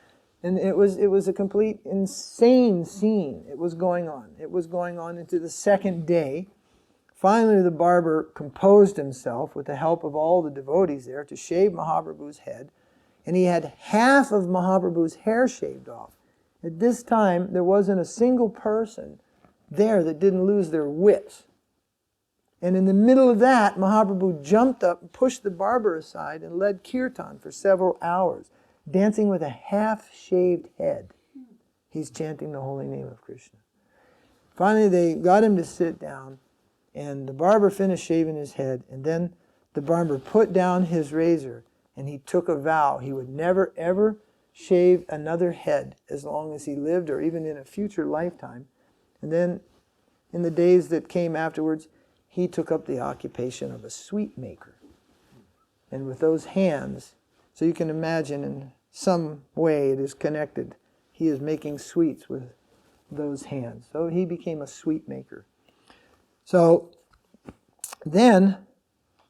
it was a complete insane scene. It was going on into the second day. Finally, the barber composed himself with the help of all the devotees there to shave Mahaprabhu's head, and he had half of Mahaprabhu's hair shaved off. At this time, there wasn't a single person there that didn't lose their wits. And in the middle of that, Mahaprabhu jumped up and pushed the barber aside and led kirtan for several hours, dancing with a half-shaved head. He's chanting the holy name of Kṛṣṇa. Finally, they got him to sit down, and the barber finished shaving his head, and then the barber put down his razor, and he took a vow he would never ever shave another head as long as he lived, or even in a future lifetime. And then in the days that came afterwards, he took up the occupation of a sweet maker. And with those hands, so you can imagine in some way it is connected. He is making sweets with those hands. So he became a sweet maker. So then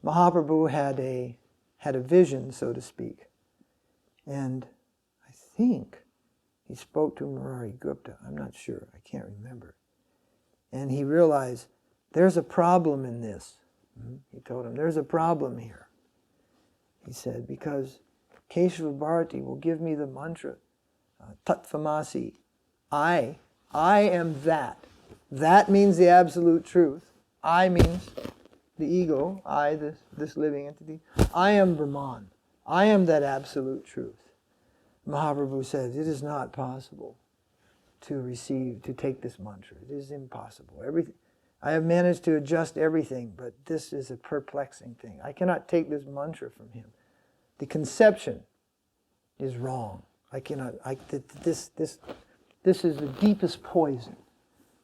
Mahaprabhu had a vision, so to speak. And I think he spoke to Murari Gupta. I'm not sure. I can't remember. And he realized, there's a problem in this. He told him, there's a problem here. He said, because Keshava Bharati will give me the mantra, Tattvamasi, I am that. That means the absolute truth. I means the ego, I, this living entity. I am Brahman. I am that absolute truth. Mahaprabhu says, it is not possible to take this mantra. It is impossible. I have managed to adjust everything, but this is a perplexing thing. I cannot take this mantra from him. The conception is wrong. I cannot. This is the deepest poison.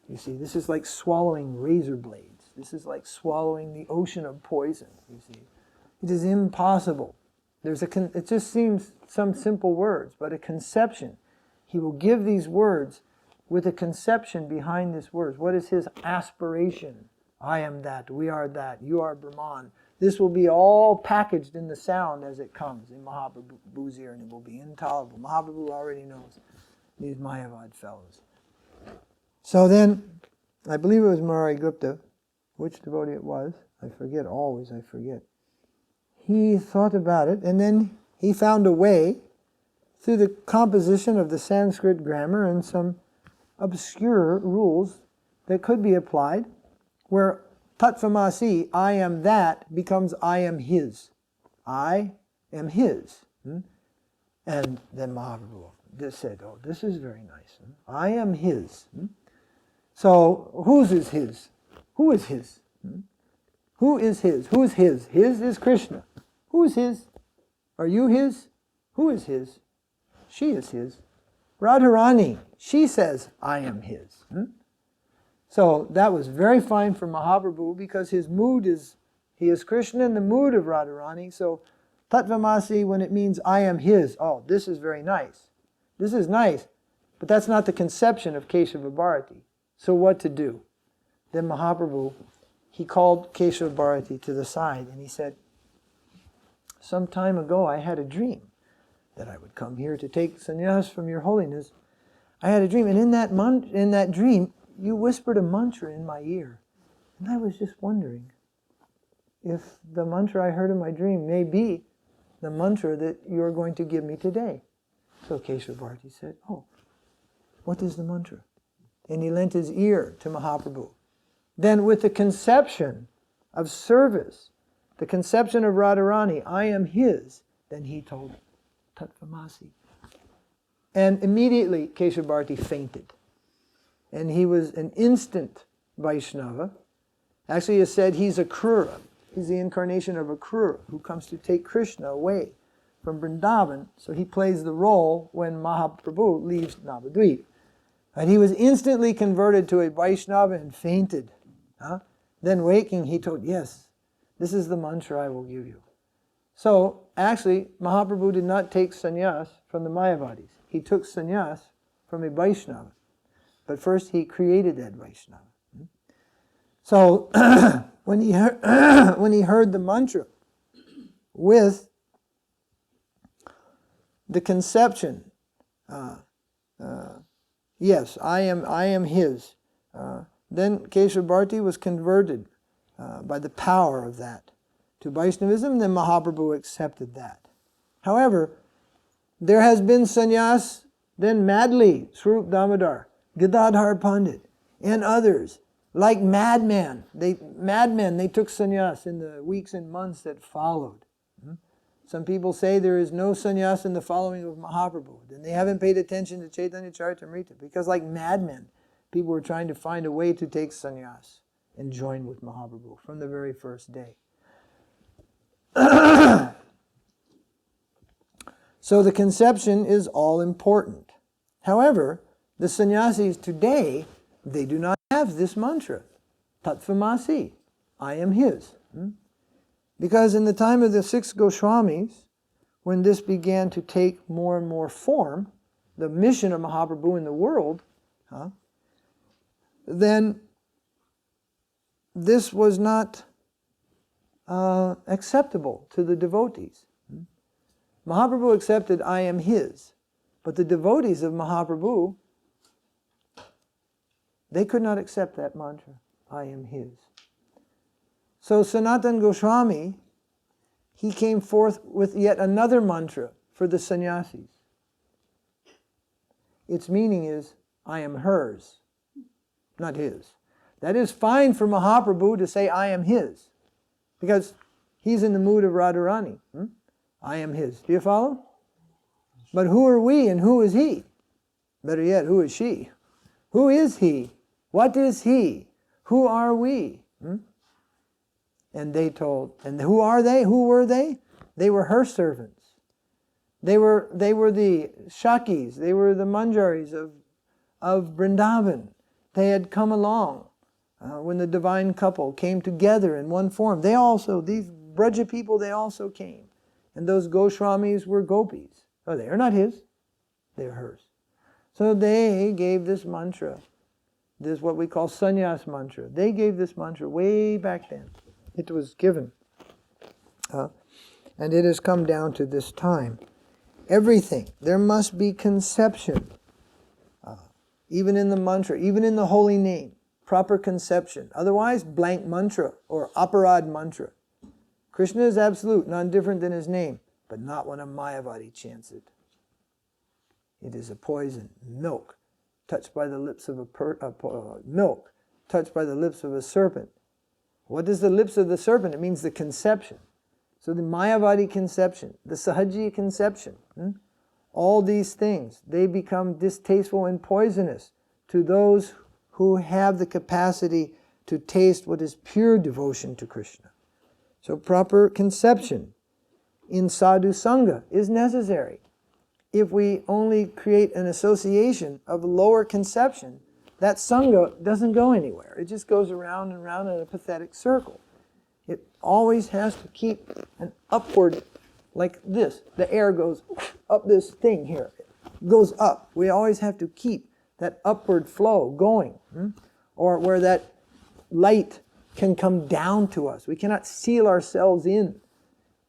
You see, this is like swallowing razor blades. This is like swallowing the ocean of poison. You see, it is impossible. It just seems some simple words, but a conception. He will give these words with a conception behind these words. What is his aspiration? I am that, we are that, you are Brahman. This will be all packaged in the sound as it comes in Mahaprabhu's ear, and it will be intolerable. Mahaprabhu already knows these Mayavad fellows. So then, I believe it was Murari Gupta, which devotee it was, I forget. He thought about it, and then he found a way through the composition of the Sanskrit grammar and some obscure rules that could be applied, where Tattvamasi, I am that, becomes I am his. I am his. And then Mahaprabhu said, oh, this is very nice. I am his. So, whose is his? Who is his? Who is his? Who is his? His is Kṛṣna. Who is his? Are you his? Who is his? She is his. Radharani, she says, I am his. So that was very fine for Mahaprabhu, because his mood is, he is Kṛṣna in the mood of Radharani. So Tattvamasi, when it means I am his, oh, this is very nice. This is nice, but that's not the conception of Keshava Bharati. So what to do? Then Mahaprabhu, he called Keshava Bharati to the side, and he said, some time ago I had a dream that I would come here to take sannyas from your holiness. I had a dream, and in that dream, you whispered a mantra in my ear. And I was just wondering if the mantra I heard in my dream may be the mantra that you're going to give me today. So Keshava Bharati said, oh, what is the mantra? And he lent his ear to Mahaprabhu. Then with the conception of service, the conception of Radharani, I am his, then he told Tattvamasi. And immediately Keshava Bharati fainted. And he was an instant Vaishnava. Actually, it's said he's aprākṛta. He's the incarnation of aprākṛta, who comes to take Kṛṣna away from Brindaban. So he plays the role when Mahaprabhu leaves Navadvip. And he was instantly converted to a Vaishnava and fainted. Then waking, he told, yes, this is the mantra I will give you. So, actually, Mahaprabhu did not take sannyas from the Mayavadis. He took sannyas from a Vaishnava. But first he created that Vaishnava. So, when he heard the mantra with the conception, yes, I am his, then Keshava Bharati was converted by the power of that to Vaishnavism, then Mahaprabhu accepted that. However, there has been sannyas, then Madli, Swarup Damodar, Gadadhar Pandit, and others, like madmen. They took sannyas in the weeks and months that followed. Some people say there is no sannyas in the following of Mahaprabhu. Then they haven't paid attention to Chaitanya Charitamrita, because like madmen, People were trying to find a way to take sannyas and join with Mahaprabhu from the very first day. So the conception is all important. However, the sannyasis today, they do not have this mantra, Tattvamasi, I am his. Because in the time of the 6 Goswamis, when this began to take more and more form, the mission of Mahaprabhu in the world, then this was not acceptable to the devotees. Mahaprabhu accepted, I am his. But the devotees of Mahaprabhu, they could not accept that mantra, I am his. So Sanatana Goswami, he came forth with yet another mantra for the sannyasis. Its meaning is, I am hers, not his. That is fine for Mahaprabhu to say, I am his, because he's in the mood of Radharani. I am his. Do you follow? But who are we and who is he? Better yet, who is she? Who is he? What is he? Who are we? And they told, and who are they? Who were they? They were her servants. They were the Shakis, they were the Manjaris of Brindaban. They had come along when the divine couple came together in one form. They also, these Braja people, they also came. And those Goswamis were gopis. Oh, they are not his, they are hers. So they gave this mantra, this what we call sannyas mantra. They gave this mantra way back then. It was given. And it has come down to this time. Everything, there must be conception. Even in the mantra, even in the holy name, proper conception. Otherwise, blank mantra or aparad mantra. Krishna is absolute, none different than his name, but not when a Mayavadi chants it. It is a poison, milk, touched by the lips of milk, touched by the lips of a serpent. What is the lips of the serpent? It means the conception. So the Mayavadi conception, the Sahajiya conception, all these things, they become distasteful and poisonous to those who have the capacity to taste what is pure devotion to Krishna. So proper conception in Sadhu-sanga is necessary. If we only create an association of lower conception, that sangha doesn't go anywhere. It just goes around and around in a pathetic circle. It always has to keep an upward, like this. The air goes up this thing here. It goes up. We always have to keep that upward flow going. Or where that light can come down to us. We cannot seal ourselves in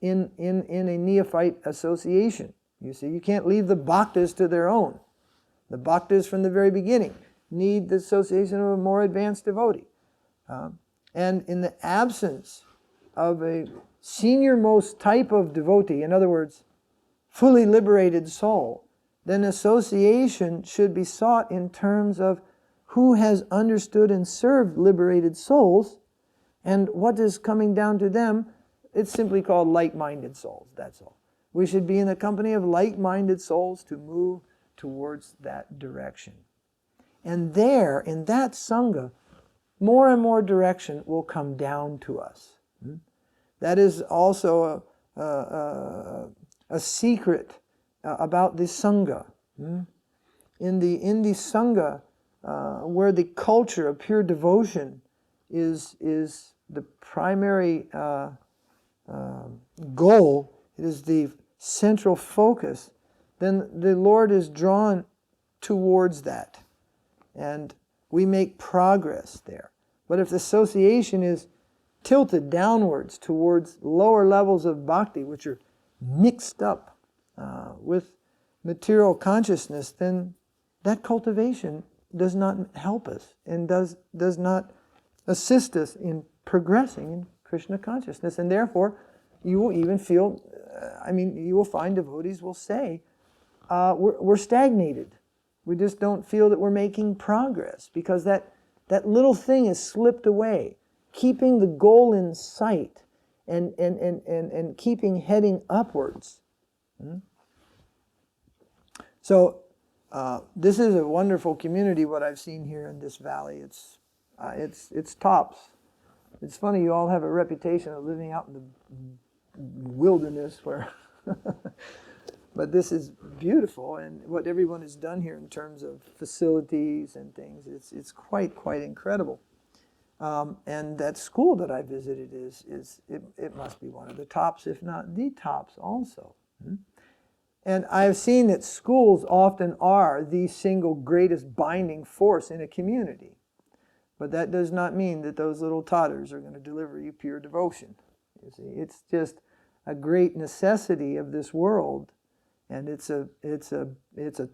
a neophyte association. You see, you can't leave the bhaktas to their own. The bhaktas from the very beginning need the association of a more advanced devotee. And in the absence of a senior-most type of devotee, in other words, fully liberated soul, then association should be sought in terms of who has understood and served liberated souls, and what is coming down to them. It's simply called like-minded souls, that's all. We should be in the company of like-minded souls to move towards that direction. And there, in that sangha, more and more direction will come down to us. That is also a secret about the sangha. In the sangha, where the culture of pure devotion is the primary goal, it is the central focus, then the Lord is drawn towards that. And we make progress there. But if the association is tilted downwards towards lower levels of bhakti, which are mixed up with material consciousness, then that cultivation does not help us and does not assist us in progressing in Krishna consciousness. And therefore, you will even feel, you will find devotees will say, we're stagnated. We just don't feel that we're making progress because that little thing is slipped away. Keeping the goal in sight and keeping heading upwards. So this is a wonderful community, what I've seen here in this valley. It's tops. It's funny, you all have a reputation of living out in the wilderness where but this is beautiful, and what everyone has done here in terms of facilities and things, it's quite incredible. And that school that I visited it must be one of the tops, if not the tops also. And I've seen that schools often are the single greatest binding force in a community. But that does not mean that those little toddlers are going to deliver you pure devotion. You see, it's just a great necessity of this world, and it's a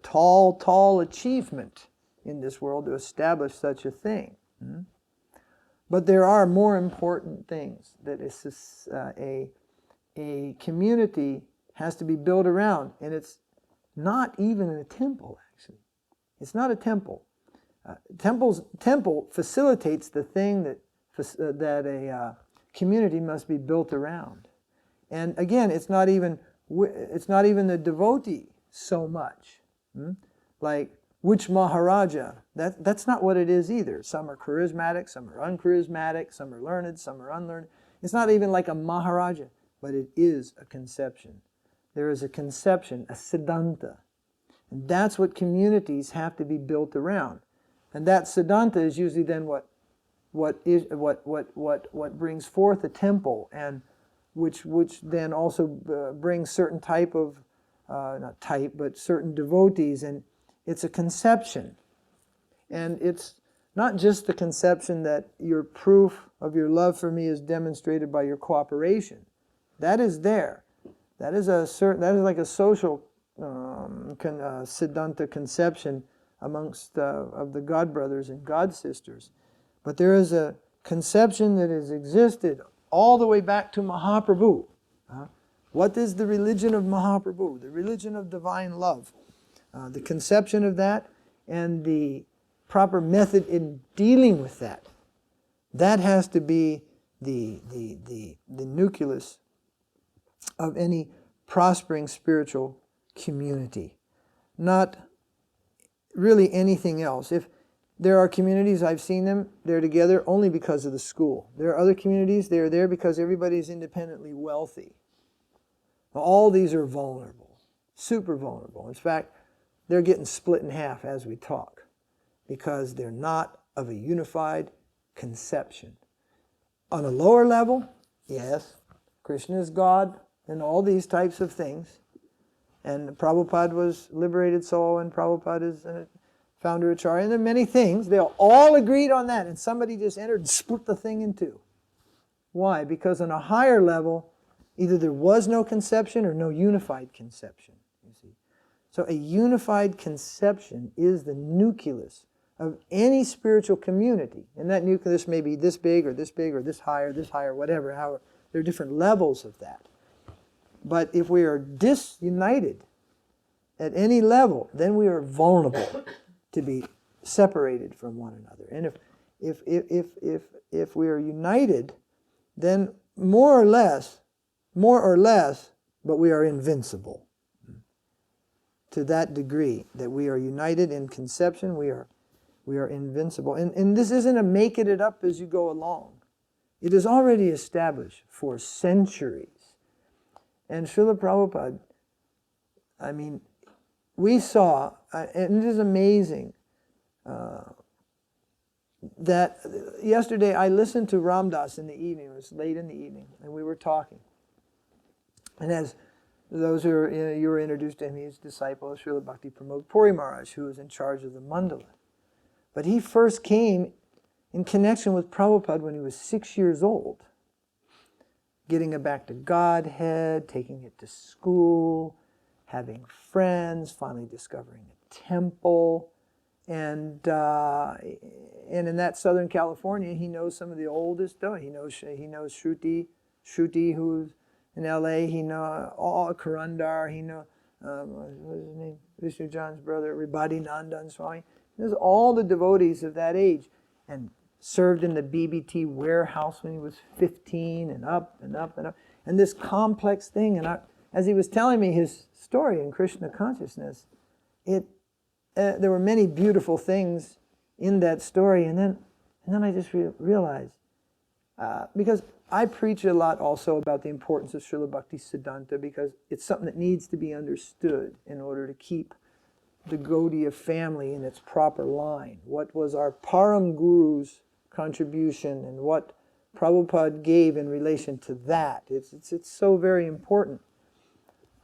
tall achievement in this world to establish such a thing. But there are more important things that a community has to be built around, and it's not even a temple. Actually, it's not a temple. Temple facilitates the thing that a community must be built around. And again, it's not even the devotee so much. Like which Maharaja? That's not what it is either. Some are charismatic, some are uncharismatic, some are learned, some are unlearned. It's not even like a Maharaja, but it is a conception. There is a conception, a siddhanta, and that's what communities have to be built around. And that siddhanta is usually then what brings forth a temple, and which then also brings certain type of not type, but certain devotees, and it's a conception. And it's not just the conception that your proof of your love for me is demonstrated by your cooperation. That is there. That is like a social siddhanta conception amongst of the God brothers and God sisters. But there is a conception that has existed all the way back to Mahaprabhu. What is the religion of Mahaprabhu? The religion of divine love. The conception of that and the proper method in dealing with that. That has to be the nucleus of any prospering spiritual community. Not really anything else. If there are communities, I've seen them, they're together only because of the school. There are other communities, they're there because everybody is independently wealthy. All these are vulnerable, super vulnerable. In fact, they're getting split in half as we talk because they're not of a unified conception. On a lower level, yes, Kṛṣna is God and all these types of things. And Prabhupada was liberated soul, and Prabhupada is a founder Acharya, and there are many things. They all agreed on that, and somebody just entered and split the thing in two. Why? Because on a higher level, either there was no conception or no unified conception. You see, so a unified conception is the nucleus of any spiritual community, and that nucleus may be this big or this higher, whatever. However, there are different levels of that. But if we are disunited at any level, then we are vulnerable to be separated from one another. And if we are united, then more or less, but we are invincible. To that degree that we are united in conception, we are invincible. And this isn't a making it up as you go along. It is already established for centuries. And Śrīla Prabhupāda, I mean, we saw, and it is amazing, that yesterday I listened to Ram Dass in the evening. It was late in the evening, and we were talking. And as those who are, you were introduced to him, he's a disciple of Śrīla Bhakti Pramod Puri Maharaj, who was in charge of the mandala. But he first came in connection with Prabhupada when he was 6 years old. Getting it back to Godhead, taking it to school, having friends, finally discovering a temple. And in that Southern California, he knows some of the oldest. He knows Shruti, who's in L.A. He knows all Karandar. He knows what is his name? Vishnu Jan's brother, Ribhadinandan Swami. He knows all the devotees of that age, and served in the BBT warehouse when he was 15, and up and up and up. And this complex thing, and as he was telling me his story in Krishna consciousness, it there were many beautiful things in that story, and then I just realized, because I preach a lot also about the importance of Srila Bhakti Siddhanta, because it's something that needs to be understood in order to keep the Gaudiya family in its proper line. What was our Param Guru's contribution and what Prabhupada gave in relation to that. It's so very important.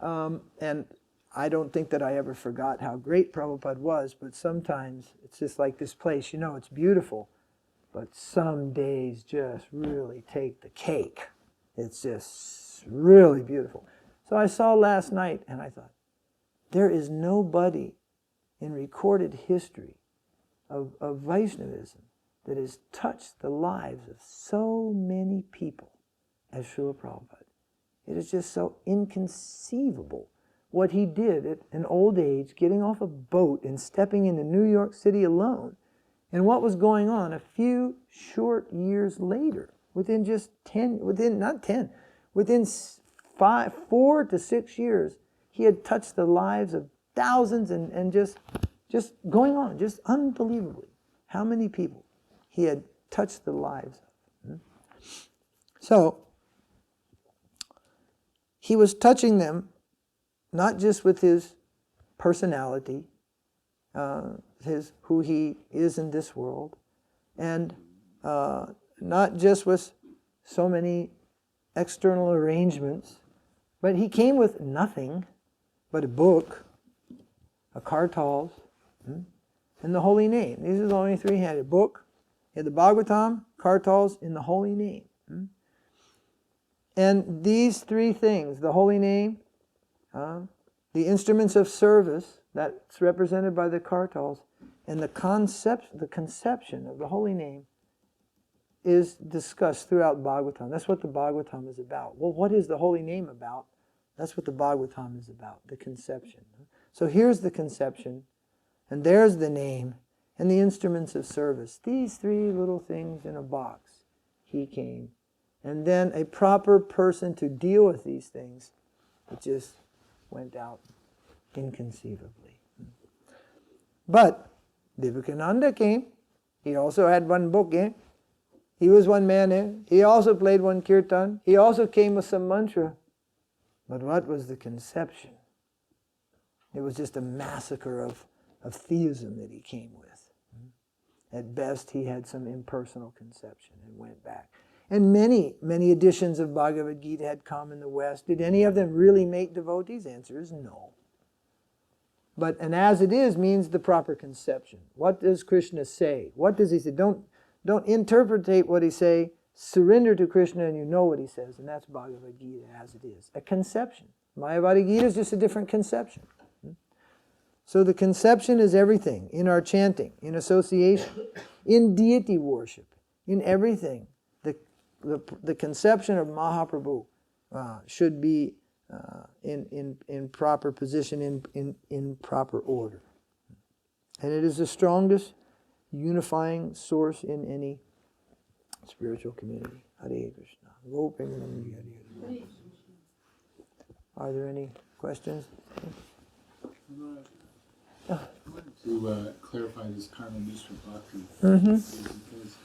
And I don't think that I ever forgot how great Prabhupada was, but sometimes it's just like this place, it's beautiful, but some days just really take the cake. It's just really beautiful. So I saw last night and I thought, there is nobody in recorded history of Vaishnavism that has touched the lives of so many people as Śrīla Prabhupada. It is just so inconceivable what he did at an old age, getting off a boat and stepping into New York City alone, and what was going on a few short years later, within 4 to 6 years, he had touched the lives of thousands and just going on, just unbelievably, how many people he had touched the lives of. So, he was touching them not just with his personality, who he is in this world, and not just with so many external arrangements, but he came with nothing but a book, a kartals, and the holy name. These are the only three he had: a book, he had the Bhagavatam, kartals, and the holy name. And these three things, the holy name, the instruments of service, that's represented by the kartals, and the conception of the holy name is discussed throughout Bhagavatam. That's what the Bhagavatam is about. Well, what is the holy name about? That's what the Bhagavatam is about, the conception. So here's the conception, and there's the name, and the instruments of service. These three little things in a box. He came. And then a proper person to deal with these things, it just went out inconceivably. But Vivekananda came. He also had one book. He was one man. He also played one kirtan. He also came with some mantra. But what was the conception? It was just a massacre of theism that he came with. At best, he had some impersonal conception and went back. And many, many editions of Bhagavad Gita had come in the West. Did any of them really make devotees? Answer is no. But an as it is means the proper conception. What does Kṛṣṇa say? What does he say? Don't interpretate what he say. Surrender to Kṛṣṇa and you know what he says. And that's Bhagavad Gita as it is. A conception. Mayavadi Gita is just a different conception. So the conception is everything. In our chanting, in association, in deity worship, in everything. The conception of Mahaprabhu should be in proper position, in proper order. And it is the strongest unifying source in any spiritual community. Hare Krishna. Are there any questions? I wanted to clarify this karma Mishra Bhakti. Because,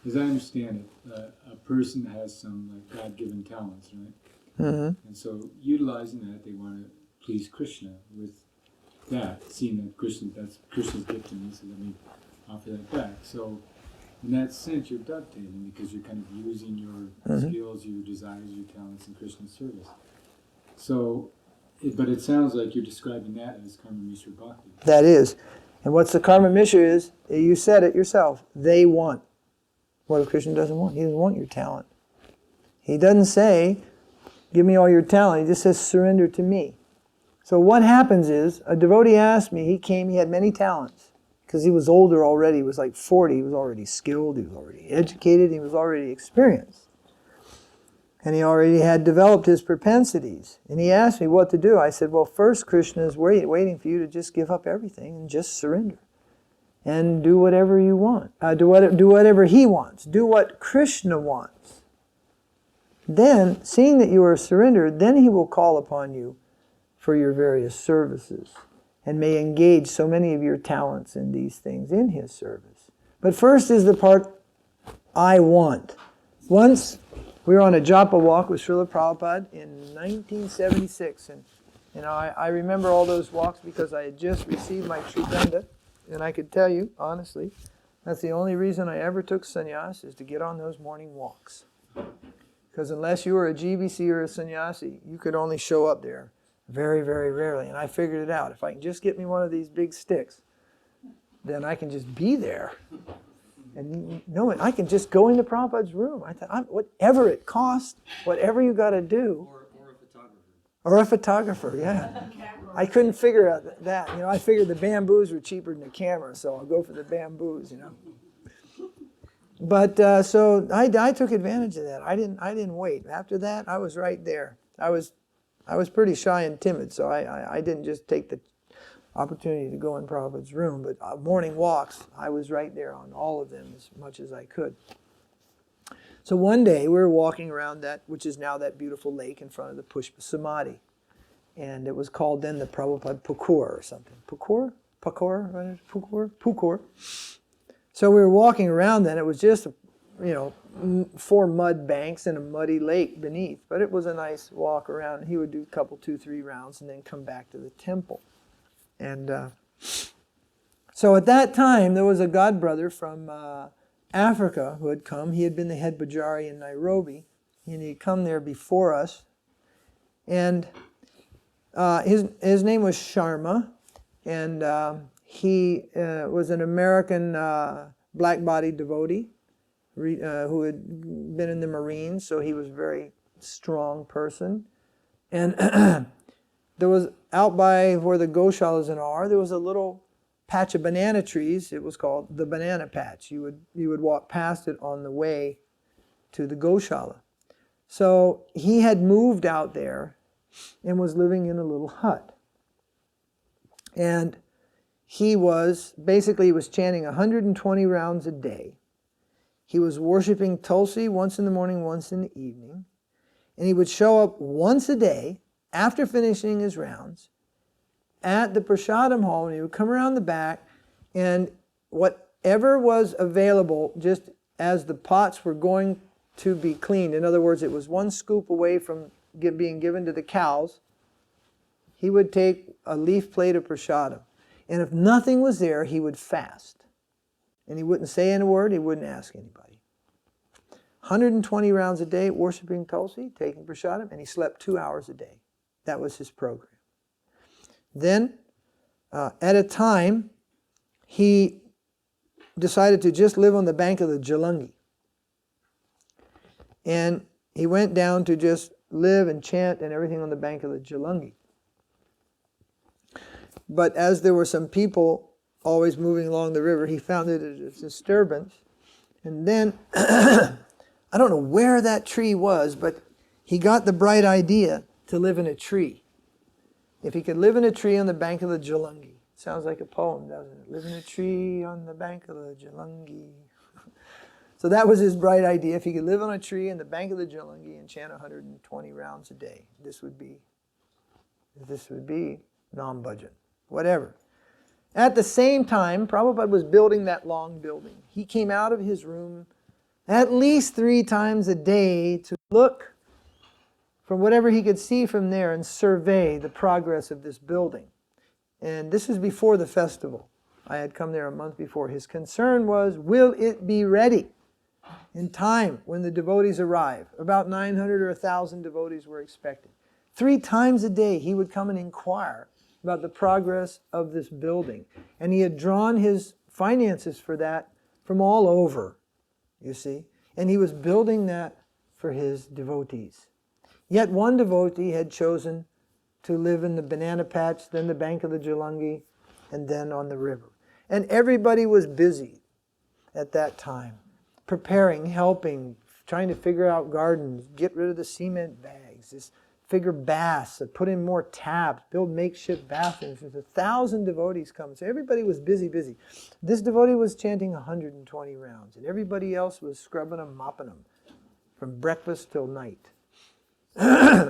as I understand it, a person has some God-given talents, right? And so, utilizing that, they want to please Kṛṣṇa with that, seeing that that's Krishna's gift to me, so let me offer that back. So, in that sense, you're dovetailing because you're kind of using your skills, your desires, your talents in Krishna's service. So, but it sounds like you're describing that as karma Mishra Bhakti. That is. And what's the karma Mishra is, you said it yourself, they want. What if Krishna doesn't want? He doesn't want your talent. He doesn't say, give me all your talent. He just says, surrender to me. So what happens is, a devotee asked me, he came, he had many talents. Because he was older already, he was like 40, he was already skilled, he was already educated, he was already experienced. And he already had developed his propensities. And he asked me what to do. I said, well, first Krishna is waiting for you to just give up everything and just surrender. And do whatever you want. Do whatever he wants. Do what Krishna wants. Then, seeing that you are surrendered, then he will call upon you for your various services. and may engage so many of your talents in these things in his service. But first is the part I want. Once we were on a japa walk with Śrīla Prabhupāda in 1976, and I remember all those walks because I had just received my Sridhanda, and I could tell you, honestly, that's the only reason I ever took sannyas, is to get on those morning walks. Because unless you were a GBC or a sannyasi, you could only show up there very, very rarely. And I figured it out. If I can just get me one of these big sticks, then I can just be there. And I can just go into Prabhupada's room. I thought, whatever it costs, whatever you got to do. Or a photographer. Or a photographer, yeah. I couldn't figure out that. I figured the bamboos were cheaper than the camera, so I'll go for the bamboos, But so I took advantage of that. I didn't wait. After that, I was right there. I was pretty shy and timid, so I didn't just take the opportunity to go in Prabhupada's room, but morning walks, I was right there on all of them as much as I could. So one day we were walking around that, which is now that beautiful lake in front of the Pushpa Samadhi. And it was called then the Prabhupada Pukur or something. Pukur? Pukur. So we were walking around then. It was just, 4 mud banks and a muddy lake beneath. But it was a nice walk around. He would do a couple, 2, 3 rounds and then come back to the temple. And so at that time, there was a god brother from Africa who had come. He had been the head Bajari in Nairobi. And he had come there before us. And his name was Sharma, and he was an American black-bodied devotee who had been in the Marines, so he was a very strong person. And there was, out by where the Goshalas are, there was a little patch of banana trees. It was called the banana patch. You would walk past it on the way to the Goshala. So he had moved out there and was living in a little hut. And he was chanting 120 rounds a day. He was worshiping Tulsi once in the morning, once in the evening. And he would show up once a day after finishing his rounds at the Prasadam hall, and he would come around the back, and whatever was available, just as the pots were going to be cleaned, in other words, it was 1 scoop away from being given to the cows, he would take a leaf plate of prasadam. And if nothing was there, he would fast. And he wouldn't say a word, he wouldn't ask anybody. 120 rounds a day, worshiping Tulsi, taking prasadam, and he slept 2 hours a day. That was his program. Then, at a time, he decided to just live on the bank of the Jalangi. And he went down to just live and chant and everything on the bank of the Jalangi. But as there were some people always moving along the river, he found it a disturbance. And then, I don't know where that tree was, but he got the bright idea to live in a tree. If he could live in a tree on the bank of the Jalangi. Sounds like a poem, doesn't it? Live in a tree on the bank of the Jalangi. So that was his bright idea. If he could live on a tree in the bank of the Jalangi and chant 120 rounds a day, this would be non-bhajan, whatever. At the same time, Prabhupada was building that long building. He came out of his room at least 3 times a day to look from whatever he could see from there and survey the progress of this building. And this was before the festival. I had come there a month before. His concern was, will it be ready in time when the devotees arrive? About 900 or 1,000 devotees were expected. 3 times a day he would come and inquire about the progress of this building. And he had drawn his finances for that from all over, you see. And he was building that for his devotees. Yet one devotee had chosen to live in the banana patch, then the bank of the Jalangi, and then on the river. And everybody was busy at that time, preparing, helping, trying to figure out gardens, get rid of the cement bags, just figure baths, put in more taps, build makeshift bathrooms. There's 1,000 devotees coming. So everybody was busy. This devotee was chanting 120 rounds, and everybody else was scrubbing them, mopping them, from breakfast till night.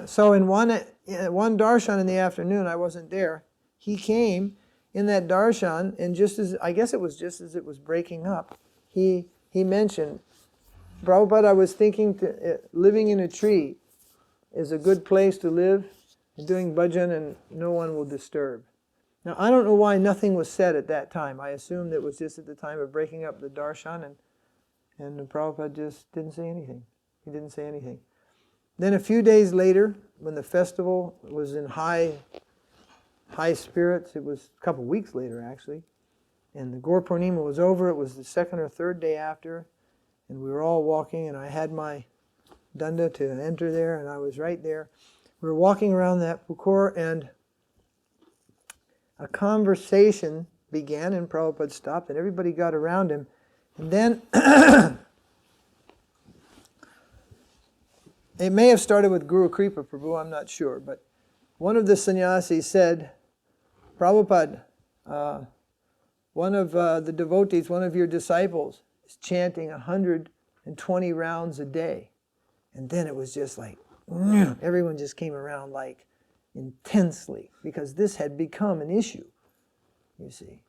So in one darshan in the afternoon, I wasn't there, he came in that darshan, and just as, I guess it was just as it was breaking up, he mentioned, Prabhupada, I was thinking living in a tree is a good place to live, doing bhajan, and no one will disturb. Now, I don't know why nothing was said at that time. I assumed it was just at the time of breaking up the darshan, and Prabhupada just didn't say anything. He didn't say anything. Then a few days later, when the festival was in high spirits, it was a couple weeks later actually, and the Gaur Purnima was over, it was the second or third day after, and we were all walking, and I had my danda to enter there, and I was right there. We were walking around that pukur, and a conversation began, and Prabhupada stopped, and everybody got around him. And then, it may have started with Guru Kripa Prabhu, I'm not sure, but one of the sannyasis said, Prabhupada, one of the devotees, one of your disciples, is chanting 120 rounds a day. And then it was just like, everyone just came around like intensely, because this had become an issue, you see.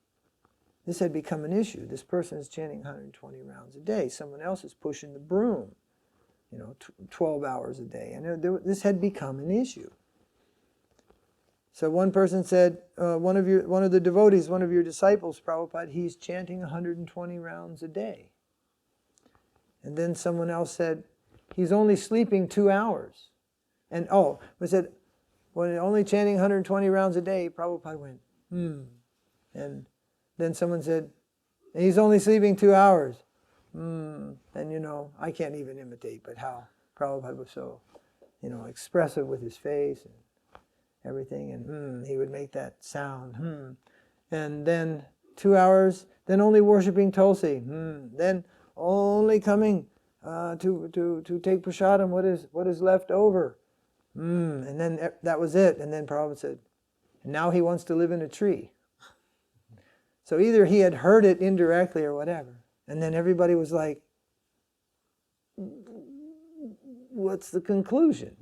This had become an issue. This person is chanting 120 rounds a day. Someone else is pushing the broom, 12 hours a day. And this had become an issue. So one person said, one of the devotees, one of your disciples, Prabhupada, he's chanting 120 rounds a day. And then someone else said, he's only sleeping 2 hours. And we said, when only chanting 120 rounds a day, Prabhupada went, And then someone said, he's only sleeping 2 hours. And I can't even imitate, but how Prabhupada was so, expressive with his face and everything, and he would make that sound, And then 2 hours, then only worshiping Tulsi, then only coming to take prasadam, what is left over, and then that was it. And then Prabhupada said, and now he wants to live in a tree. So either he had heard it indirectly or whatever, and then everybody was like, what's the conclusion?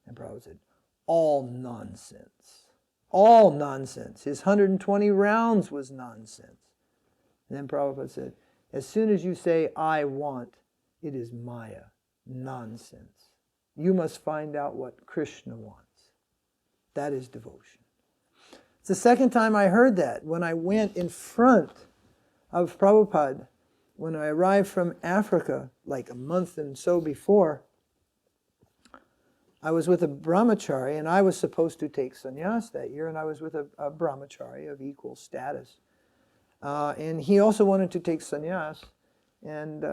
And Prabhupada said, all nonsense. All nonsense. His 120 rounds was nonsense. And then Prabhupada said, as soon as you say, I want, it is Maya, nonsense. You must find out what Kṛṣṇa wants. That is devotion. It's the second time I heard that, when I went in front of Prabhupada, when I arrived from Africa, like a month and so before. I was with a brahmachari, and I was supposed to take sannyas that year, and I was with a brahmachari of equal status. And he also wanted to take sannyas, and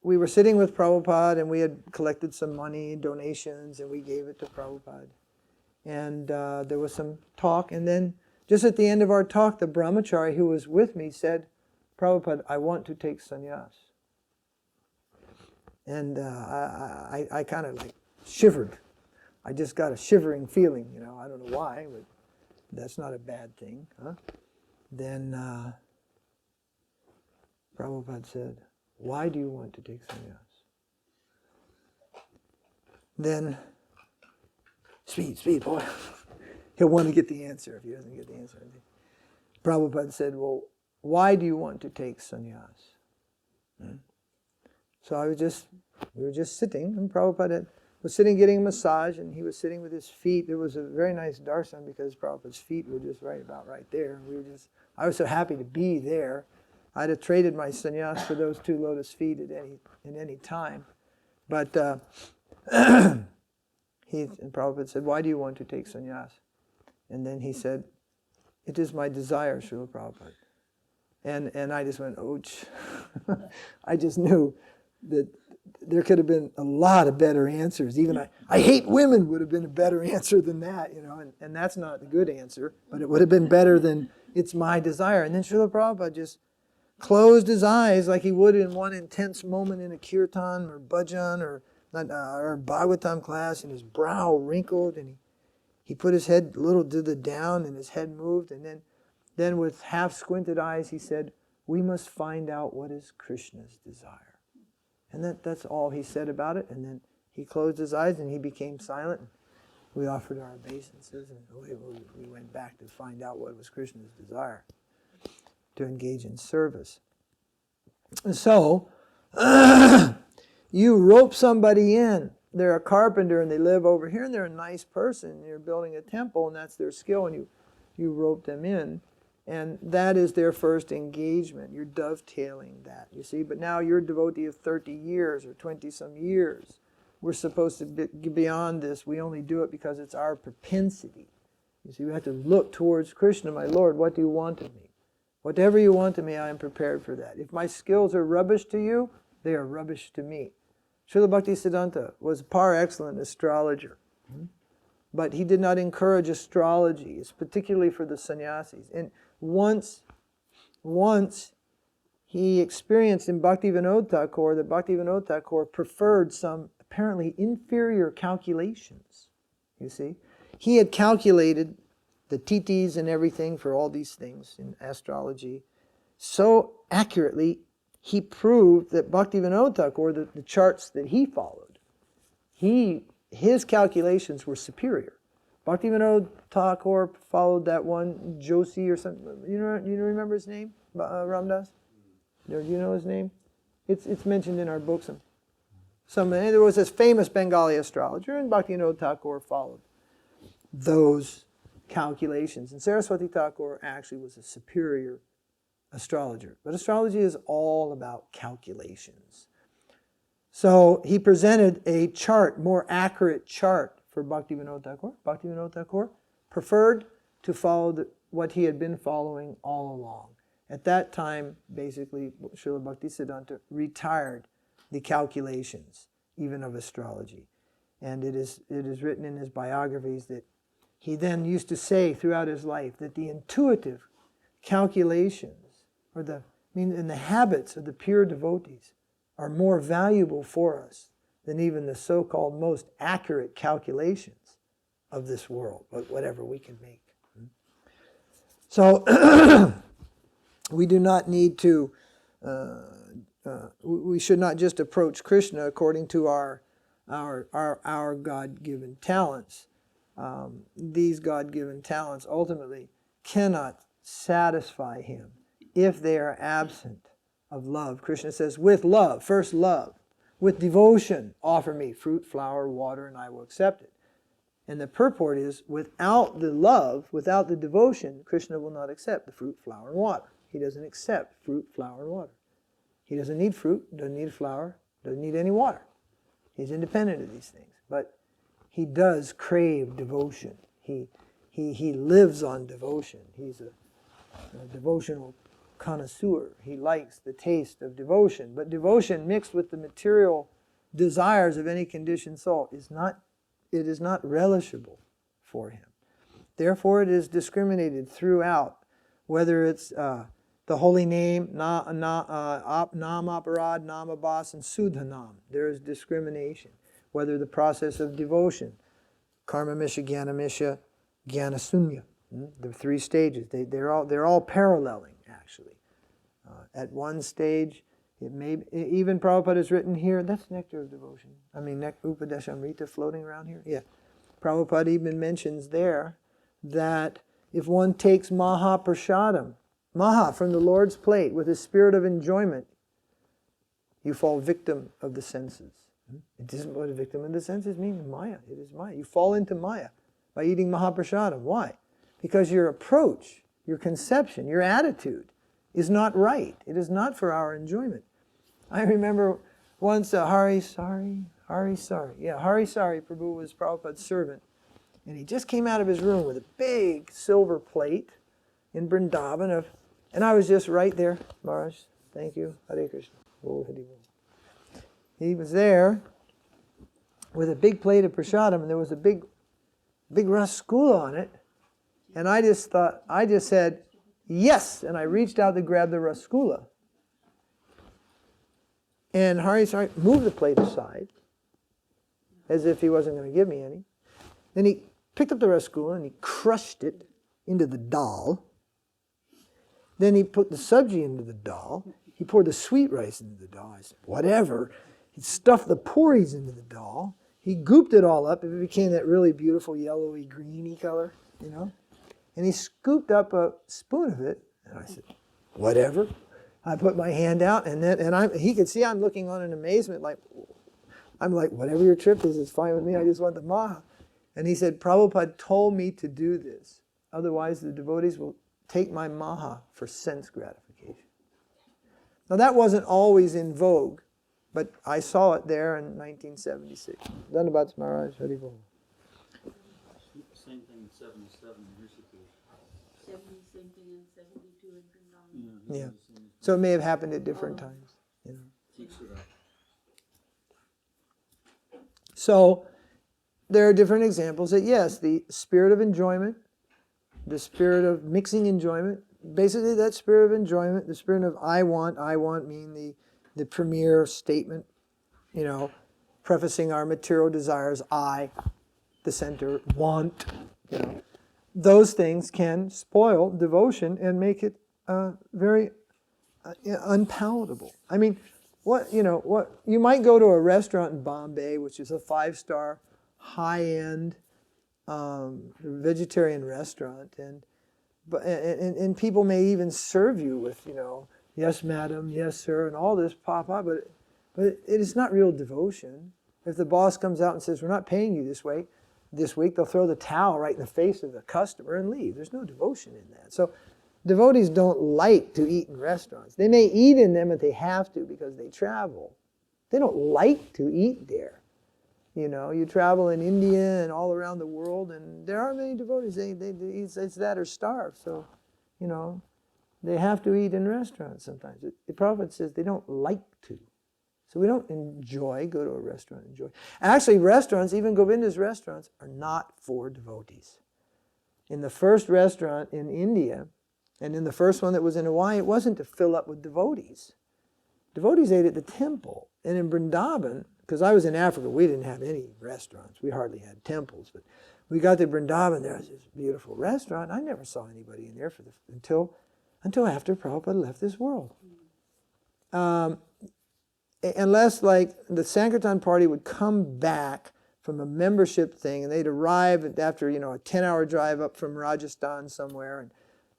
we were sitting with Prabhupada, and we had collected some money, donations, and we gave it to Prabhupada. And there was some talk, and then just at the end of our talk, the brahmachari who was with me said, Prabhupada, I want to take sannyas. And I kind of like shivered. I just got a shivering feeling, I don't know why, but that's not a bad thing. Then Prabhupada said, why do you want to take sannyas? Then, speed, boy. He'll want to get the answer if he doesn't get the answer. Prabhupada said, well, why do you want to take sannyas? So we were just sitting, and Prabhupada was sitting getting a massage, and he was sitting with his feet. There was a very nice darshan because Prabhupada's feet were just right there. I was so happy to be there. I'd have traded my sannyas for those 2 lotus feet at any time. But and Prabhupada said, why do you want to take sannyas? And then he said, it is my desire, Śrīla Prabhupāda. And I just went, ouch. I just knew that there could have been a lot of better answers. Even I hate women would have been a better answer than that, and that's not a good answer, but it would have been better than it's my desire. And then Śrīla Prabhupāda just closed his eyes like he would in one intense moment in a kirtan or bhajan or Bhagavatam class, and his brow wrinkled, and he put his head a little to the down, and his head moved, and then with half squinted eyes he said, we must find out what is Krishna's desire. And that's all he said about it. And then he closed his eyes and he became silent. we offered our obeisances, and we went back to find out what was Krishna's desire, to engage in service. So, you rope somebody in. They're a carpenter and they live over here and they're a nice person. You're building a temple and that's their skill, and you rope them in. And that is their first engagement. You're dovetailing that, you see. But now you're a devotee of 30 years or 20-some years. We're supposed to be beyond this. We only do it because it's our propensity. You see, we have to look towards Kṛṣṇa, my Lord, what do you want of me? Whatever you want of me, I am prepared for that. If my skills are rubbish to you, they are rubbish to me. Srila Bhaktisiddhanta was a par excellent astrologer. But he did not encourage astrology. It's particularly for the sannyasis. And once he experienced in Bhaktivinoda Thakur that Bhaktivinoda Thakur preferred some apparently inferior calculations. You see? He had calculated the titis and everything for all these things in astrology so accurately, he proved that Bhaktivinoda Thakur, the charts that he followed, his calculations were superior. Bhaktivinoda Thakur followed that one, Joshi or something. You remember his name, Ramdas? Do you know his name? It's mentioned in our books. There was this famous Bengali astrologer, and Bhaktivinoda Thakur followed those calculations. And Saraswati Thakur actually was a superior astrologer. But astrology is all about calculations. So he presented a chart, more accurate chart for Bhaktivinoda Thakur. Bhaktivinoda Thakur preferred to follow what he had been following all along. At that time, basically, Srila Bhaktisiddhanta retired the calculations, even of astrology. And it is written in his biographies that he then used to say throughout his life that the intuitive calculations and the habits of the pure devotees are more valuable for us than even the so-called most accurate calculations of this world, whatever we can make. So we do not need to, we should not just approach Kṛṣṇa according to our God-given talents. These God-given talents ultimately cannot satisfy him if they are absent of love. Kṛṣṇa says, with love, first love. With devotion, offer me fruit, flower, water, and I will accept it. And the purport is, without the love, without the devotion, Kṛṣṇa will not accept the fruit, flower, and water. He doesn't accept fruit, flower, and water. He doesn't need fruit, doesn't need flour, doesn't need any water. He's independent of these things. But he does crave devotion. He lives on devotion. He's a devotional connoisseur. He likes the taste of devotion. But devotion mixed with the material desires of any conditioned soul is not relishable for him. Therefore, it is discriminated throughout, whether it's the holy name, nam aparad, nam abhas, and sudha-nam. There is discrimination. Whether the process of devotion, karma misha, jnana misha, jnana sunya. The three stages. They're all paralleling, actually. At one stage, it may even Prabhupada has written here. That's nectar of devotion. I mean, Upadeshamrita floating around here. Yeah, Prabhupada even mentions there that if one takes Mahaprasadam, Maha from the Lord's plate with a spirit of enjoyment, you fall victim of the senses. It doesn't what a victim of the senses means. Maya. It is Maya. You fall into Maya by eating Mahaprasadam. Why? Because your approach, your conception, your attitude is not right. It is not for our enjoyment. I remember once Hari Sari Prabhu was Prabhupada's servant, and he just came out of his room with a big silver plate in Brindaban and I was just right there. Maharaj, thank you. Hare Krishna. Oh, Hare Krishna. He was there with a big plate of prasadam, and there was a big rasgula on it. And I just said, yes! And I reached out to grab the rasgula. And Hari moved the plate aside, as if he wasn't going to give me any. Then he picked up the rasgula and he crushed it into the dal. Then he put the sabji into the dal. He poured the sweet rice into the dal. I said, whatever. He stuffed the puris into the dal. he gooped it all up. It became that really beautiful yellowy greeny color, you know. And he scooped up a spoon of it, and I said, whatever. I put my hand out, and he could see I'm looking on in amazement, like, I'm like, whatever your trip is, it's fine with me. I just want the maha. And he said, Prabhupada told me to do this. Otherwise, the devotees will take my maha for sense gratification. Now, that wasn't always in vogue, but I saw it there in 1976. Dhanabats Maharaj, Hari Bol. Same thing in 77 in Rishikesh. 70, same thing in 72 in Brindaban. Yeah. So it may have happened at different times. You know. So there are different examples that, yes, the spirit of enjoyment, the spirit of mixing enjoyment, basically that spirit of enjoyment, the spirit of I want meaning the premier statement, you know, prefacing our material desires, I, the center, want, you know. Those things can spoil devotion and make it very unpalatable. I mean, what you might go to a restaurant in Bombay, which is a 5-star, high-end vegetarian restaurant, and people may even serve you with, you know, yes, madam, yes, sir, and all this pop up, but it is not real devotion. If the boss comes out and says, we're not paying you this week, they'll throw the towel right in the face of the customer and leave. There's no devotion in that. So devotees don't like to eat in restaurants. They may eat in them if they have to because they travel. They don't like to eat there. You know, you travel in India and all around the world, and there are many devotees. It's that or starve. So, you know, they have to eat in restaurants sometimes. The Prophet says they don't like to. So we don't go to a restaurant and enjoy. Actually, restaurants, even Govinda's restaurants, are not for devotees. In the first restaurant in India, and in the first one that was in Hawaii, it wasn't to fill up with devotees. Devotees ate at the temple. And in Brindaban, because I was in Africa, we didn't have any restaurants. We hardly had temples. But we got to Brindaban, there was this beautiful restaurant. I never saw anybody in there until after Prabhupada left this world. Unless, like, the Sankirtan party would come back from a membership thing, and they'd arrive after, you know, a 10-hour drive up from Rajasthan somewhere, and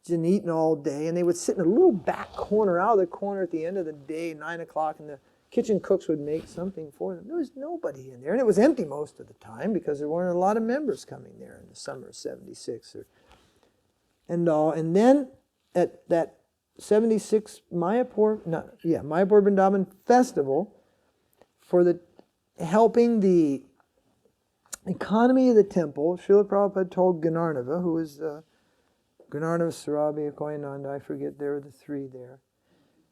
been eating all day, and they would sit in a little back corner, out of the corner at the end of the day, 9 o'clock, and the kitchen cooks would make something for them. There was nobody in there, and it was empty most of the time because there weren't a lot of members coming there in the summer of 76. And then at that 76 Mayapur Brindaban festival, for the helping the economy of the temple, Śrīla Prabhupāda told Ganarnava, who was Ganarnava, Sarabi, Akoyananda, I forget, there were the three there,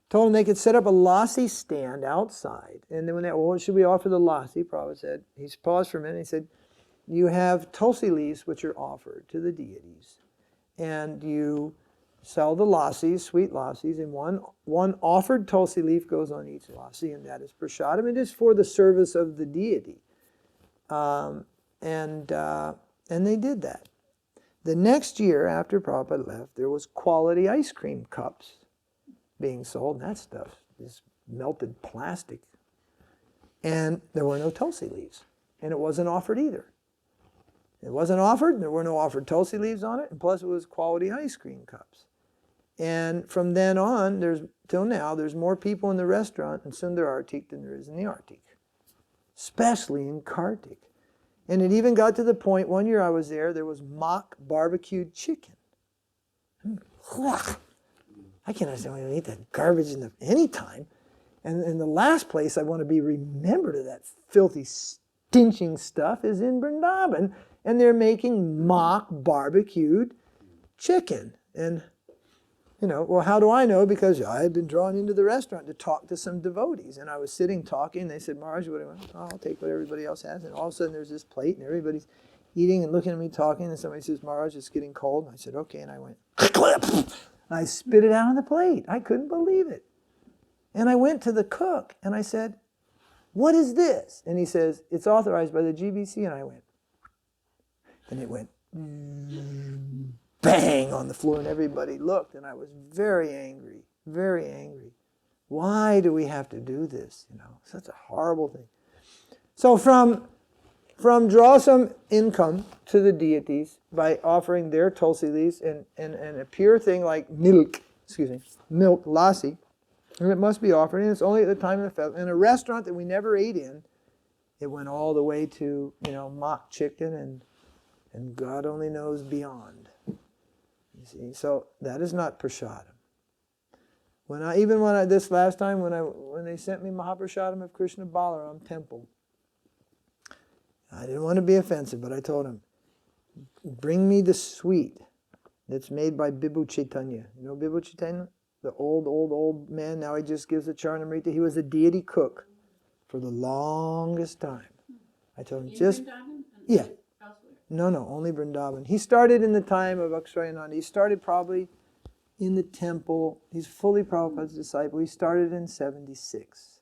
told them they could set up a lassi stand outside. And then when they, well, should we offer the lassi? Prabhupada said, he paused for a minute, he said, you have tulsi leaves which are offered to the deities. And you sell the lassis, sweet lassis, and one offered tulsi leaf goes on each lassi, and that is prasadam. It is for the service of the deity. And they did that. The next year after Prabhupada left, there was quality ice cream cups being sold, and that stuff is melted plastic. And there were no tulsi leaves, and it wasn't offered either. It wasn't offered, there were no offered tulsi leaves on it, and plus it was quality ice cream cups. And from then on, till now, there's more people in the restaurant in Sundar Artik than there is in the Artik, especially in Kartik. And it even got to the point, one year I was there was mock barbecued chicken. I can't understand why you eat that garbage any time. And in the last place I want to be remembered of that filthy, stinching stuff is in Brindaban, and they're making mock barbecued chicken. And, you know, well, how do I know? Because I had been drawn into the restaurant to talk to some devotees, and I was sitting talking, and they said, Maharaj, what do you want? Oh, I'll take what everybody else has. And all of a sudden there's this plate, and everybody's eating and looking at me talking, and somebody says, Maharaj, it's getting cold. And I said, okay, and I went, I spit it out on the plate. I couldn't believe it. And I went to the cook, and I said, what is this? And he says, it's authorized by the GBC. And I went, and it went bang on the floor, and everybody looked, and I was very angry, very angry. Why do we have to do this? You know, such a horrible thing. So from draw some income to the deities by offering their tulsi leaves and a pure thing like milk, lassi, and it must be offered, and it's only at the time of the festival. In a restaurant that we never ate in, it went all the way to, mock chicken and God only knows beyond. You see, so that is not prasadam. This last time when they sent me Mahaprasadam of Krishna Balaram temple, I didn't want to be offensive, but I told him, bring me the sweet that's made by Bibhu Chaitanya. You know Bibhu Chaitanya? The old man. Now he just gives the Charnamrita. He was a deity cook for the longest time. I told him, yeah. No, only Brindaban. He started in the time of Akshayananda. He started probably in the temple. He's fully Prabhupada's disciple. He started in 76.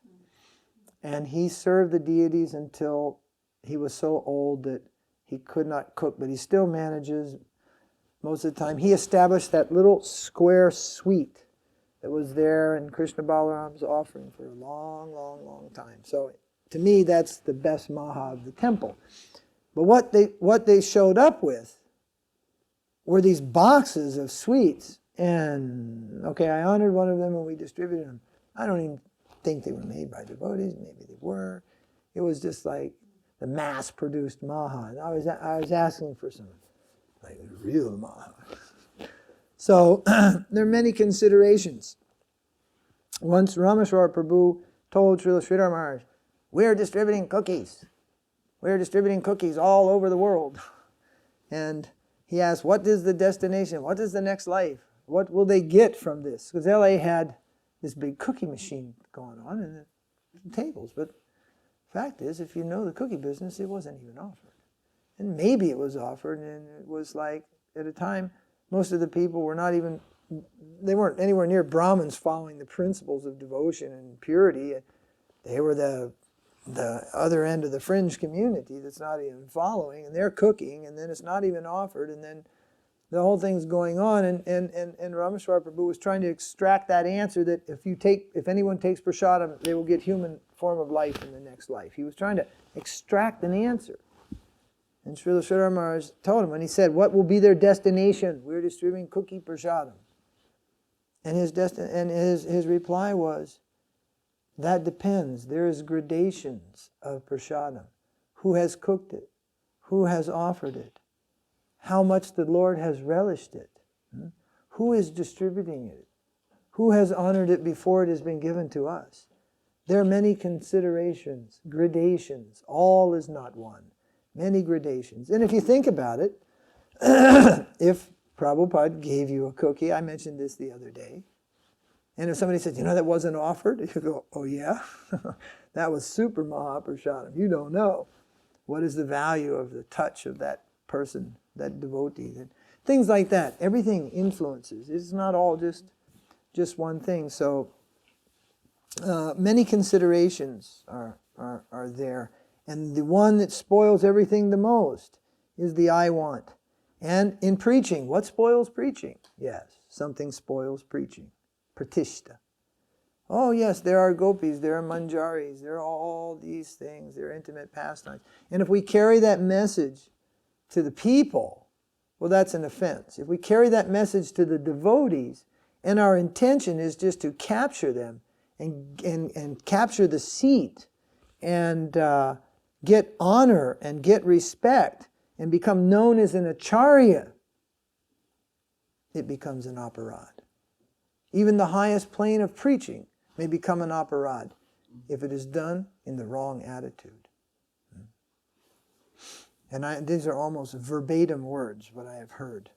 And he served the deities until he was so old that he could not cook, but he still manages most of the time. He established that little square suite that was there in Krishna Balaram's offering for a long, long, long time. So to me, that's the best Maha of the temple. But what they showed up with were these boxes of sweets. And, I honored one of them and we distributed them. I don't even think they were made by devotees. Maybe they were. It was just like the mass-produced Maha. And I was asking for some, like the real Maha. So there are many considerations. Once Rameshwar Prabhu told Śrīla Mahārāja, we're distributing cookies. We're distributing cookies all over the world. And he asked, what is the destination? What is the next life? What will they get from this? Because LA had this big cookie machine going on and the tables. But the fact is, if you know the cookie business, it wasn't even offered. And maybe it was offered, and it was like, at a time, most of the people were not even, they weren't anywhere near Brahmins following the principles of devotion and purity. They were the other end of the fringe community that's not even following, and they're cooking, and then it's not even offered, and then the whole thing's going on, and Rameshwar Prabhu was trying to extract that answer that if anyone takes prasadam, they will get human form of life in the next life. He was trying to extract an answer. And Śrīla Mahārāja told him, when he said, what will be their destination? We're distributing cookie prasadam. And his reply was, that depends. There is gradations of prasadam. Who has cooked it? Who has offered it? How much the Lord has relished it? Who is distributing it? Who has honored it before it has been given to us? There are many considerations, gradations. All is not one. Many gradations. And if you think about it, if Prabhupada gave you a cookie, I mentioned this the other day, and if somebody said, that wasn't offered, you go, oh yeah? That was super Mahaprasadam. You don't know. What is the value of the touch of that person, that devotee? Things like that. Everything influences. It's not all just one thing. So many considerations are there. And the one that spoils everything the most is the I want. And in preaching, what spoils preaching? Yes, something spoils preaching. Pratishta. Oh yes, there are gopis, there are manjaris, there are all these things, there are intimate pastimes. And if we carry that message to the people, well, that's an offense. If we carry that message to the devotees, and our intention is just to capture them and capture the seat and get honor and get respect and become known as an acharya, it becomes an aparad. Even the highest plane of preaching may become an aparad if it is done in the wrong attitude. And these are almost verbatim words, what I have heard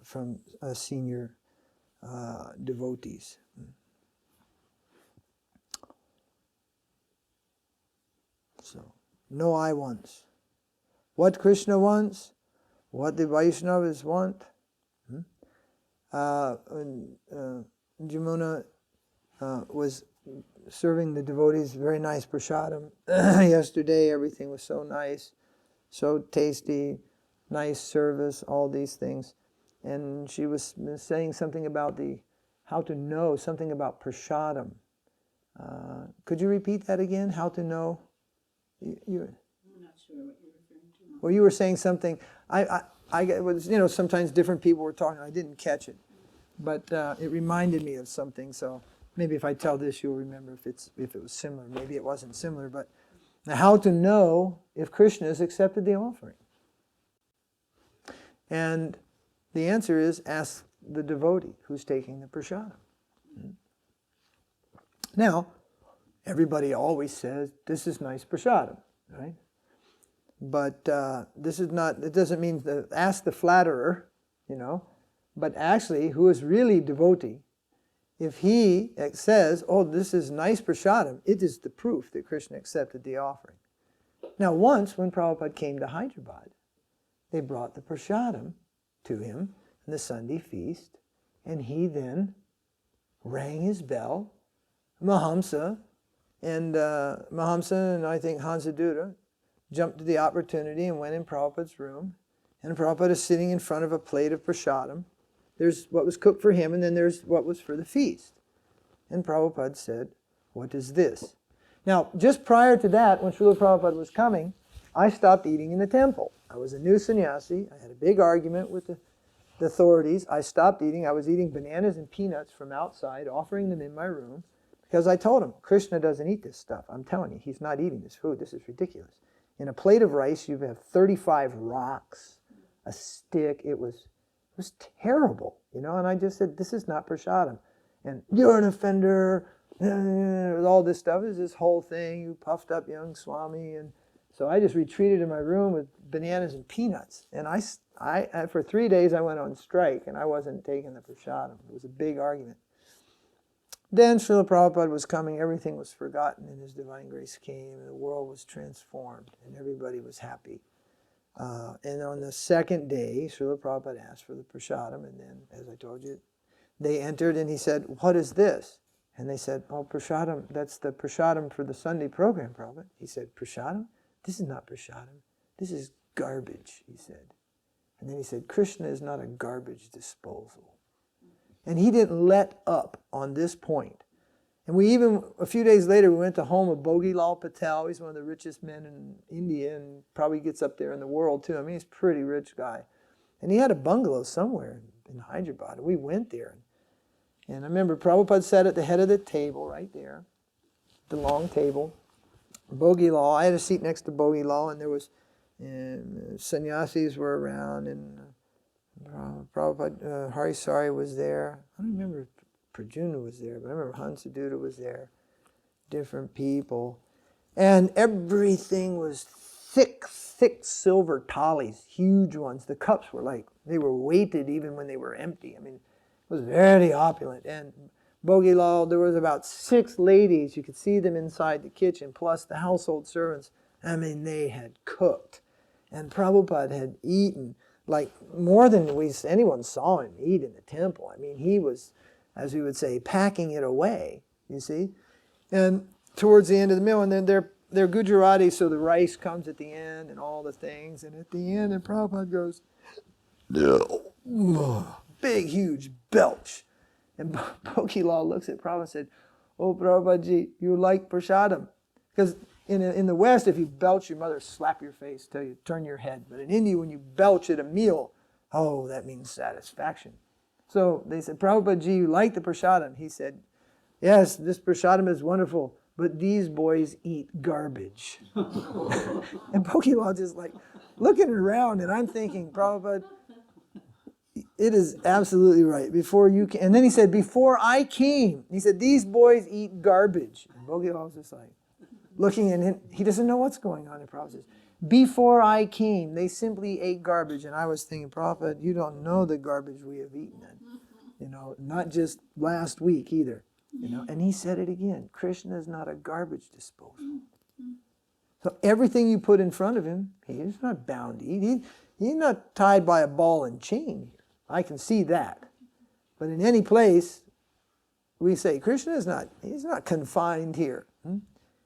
from senior devotees. So, no I wants. What Krishna wants, what the Vaishnavas want. Jamuna was serving the devotees very nice prasadam. Yesterday everything was so nice, so tasty, nice service, all these things. And she was saying something about how to know, something about prasadam. Could you repeat that again? How to know? I'm not sure. Well, you were saying something. I was, sometimes different people were talking. I didn't catch it, but it reminded me of something. So maybe if I tell this, you'll remember if it was similar. Maybe it wasn't similar, but now how to know if Kṛṣṇa has accepted the offering? And the answer is, ask the devotee who's taking the prasadam. Now, everybody always says, this is nice prasadam, right? But this is not, it doesn't mean, ask the flatterer, but actually, who is really devotee, if he says, oh, this is nice prasadam, it is the proof that Kṛṣṇa accepted the offering. Now, once, when Prabhupada came to Hyderabad, they brought the prasadam to him in the Sunday feast, and he then rang his bell. Mahamsa and I think Hansadura jumped to the opportunity and went in Prabhupada's room. And Prabhupada is sitting in front of a plate of prasadam. There's what was cooked for him, and then there's what was for the feast. And Prabhupada said, what is this? Now, just prior to that, when Śrīla Prabhupāda was coming, I stopped eating in the temple. I was a new sannyasi. I had a big argument with the authorities. I stopped eating. I was eating bananas and peanuts from outside, offering them in my room, because I told him, Kṛṣṇa doesn't eat this stuff. I'm telling you, he's not eating this food. This is ridiculous. In a plate of rice, you have 35 rocks, a stick. It was terrible, And I just said, this is not prasadam. And you're an offender. All this stuff is this whole thing. You puffed up young Swami. And so I just retreated in my room with bananas and peanuts. And I for 3 days, I went on strike, and I wasn't taking the prasadam. It was a big argument. Then Śrīla Prabhupāda was coming, everything was forgotten, and His Divine Grace came, and the world was transformed, and everybody was happy. And on the second day, Śrīla Prabhupāda asked for the prasadam, and then, as I told you, they entered, and he said, what is this? And they said, oh, prasadam, that's the prasadam for the Sunday program, Prabhupada. He said, prasadam? This is not prasadam. This is garbage, he said. And then he said, Kṛṣṇa is not a garbage disposal. And he didn't let up on this point. And we even, a few days later, we went to home of Bhogilal Patel. He's one of the richest men in India and probably gets up there in the world too. I mean, he's a pretty rich guy. And he had a bungalow somewhere in Hyderabad. And we went there. And I remember Prabhupada sat at the head of the table right there, the long table. Bhogilal, I had a seat next to Bhogilal, and there was sannyasis were around, and Prabhupada, Harisari was there. I don't remember if Prajuna was there, but I remember Hansadutta was there. Different people. And everything was thick silver thalis, huge ones. The cups were they were weighted even when they were empty. I mean, it was very opulent. And Bhogilal, there was about 6 ladies. You could see them inside the kitchen, plus the household servants. I mean, they had cooked. And Prabhupada had eaten more than anyone saw him eat in the temple. I mean, he was, as we would say, packing it away, you see. And towards the end of the meal, and then they're Gujarati, so the rice comes at the end and all the things. And at the end, and Prabhupada goes, big, huge belch. And Bhogilal looks at Prabhupada and said, oh, Prabhupada, you like prasadam? Because in the West, if you belch, your mother slap your face, tell you turn your head. But in India, when you belch at a meal, oh, that means satisfaction. So they said, Prabhupada, you like the prasadam? He said, yes, this prasadam is wonderful, but these boys eat garbage. And Bhogilal just looking around, and I'm thinking, Prabhupada, it is absolutely right. Before you came, and then he said, before I came, he said, these boys eat garbage. And Bhogilal was just looking, and he doesn't know what's going on in Prabhupada says, before I came, they simply ate garbage. And I was thinking, Prabhupada, you don't know the garbage we have eaten. Not just last week either. And he said it again, Kṛṣṇa is not a garbage disposal. So everything you put in front of him, he is not bound to eat. He's not tied by a ball and chain here. I can see that. But in any place, we say, Kṛṣṇa is not, he's not confined here.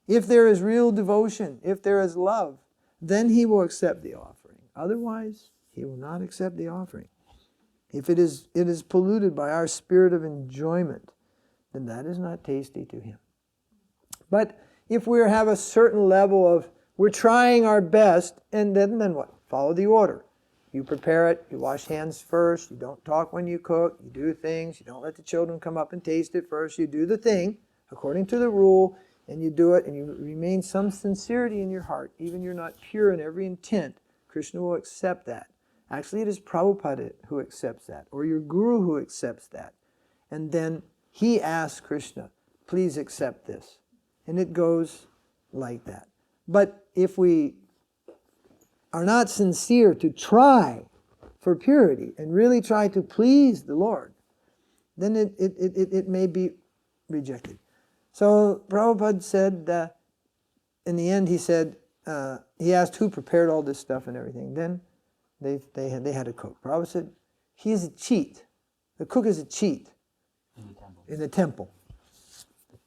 If there is real devotion, if there is love, then he will accept the offering. Otherwise, he will not accept the offering. If it is polluted by our spirit of enjoyment, then that is not tasty to him. But if we have a certain level of, we're trying our best, and then what? follow the order. You prepare it, you wash hands first, you don't talk when you cook, you do things, you don't let the children come up and taste it first, you do the thing according to the rule, and you do it, and you remain some sincerity in your heart. Even you're not pure in every intent, Kṛṣna will accept that. Actually, it is Prabhupada who accepts that, or your guru who accepts that. And then he asks Kṛṣna, please accept this. And it goes like that. But if we are not sincere to try for purity and really try to please the Lord, then it may be rejected. So Prabhupada said, in the end he said, he asked who prepared all this stuff and everything. Then they had a cook. Prabhupada said, he is a cheat. The cook is a cheat in the temple.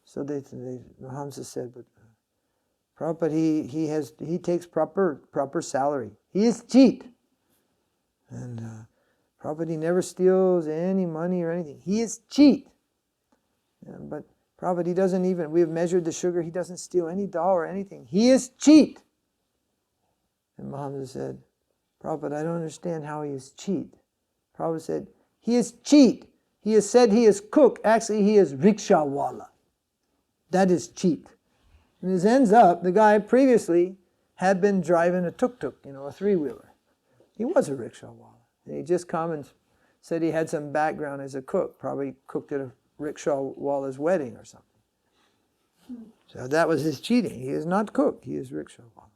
So Mahamsa said, but Prabhupada, he takes proper salary. He is cheat. And Prabhupada, he never steals any money or anything. He is cheat. But Prabhupada, he doesn't even, we have measured the sugar, he doesn't steal any dough or anything. He is cheat. And Mahamsa said, Prabhupada, I don't understand how he is cheat. Prabhupada said, he is cheat. He has said he is cook. Actually, he is rickshawala. That is cheat. And this ends up, the guy previously had been driving a tuk-tuk, a three-wheeler. He was a rickshawala. And he just come and said he had some background as a cook. Probably cooked at a rickshawala's wedding or something. So that was his cheating. He is not cook. He is rickshawala.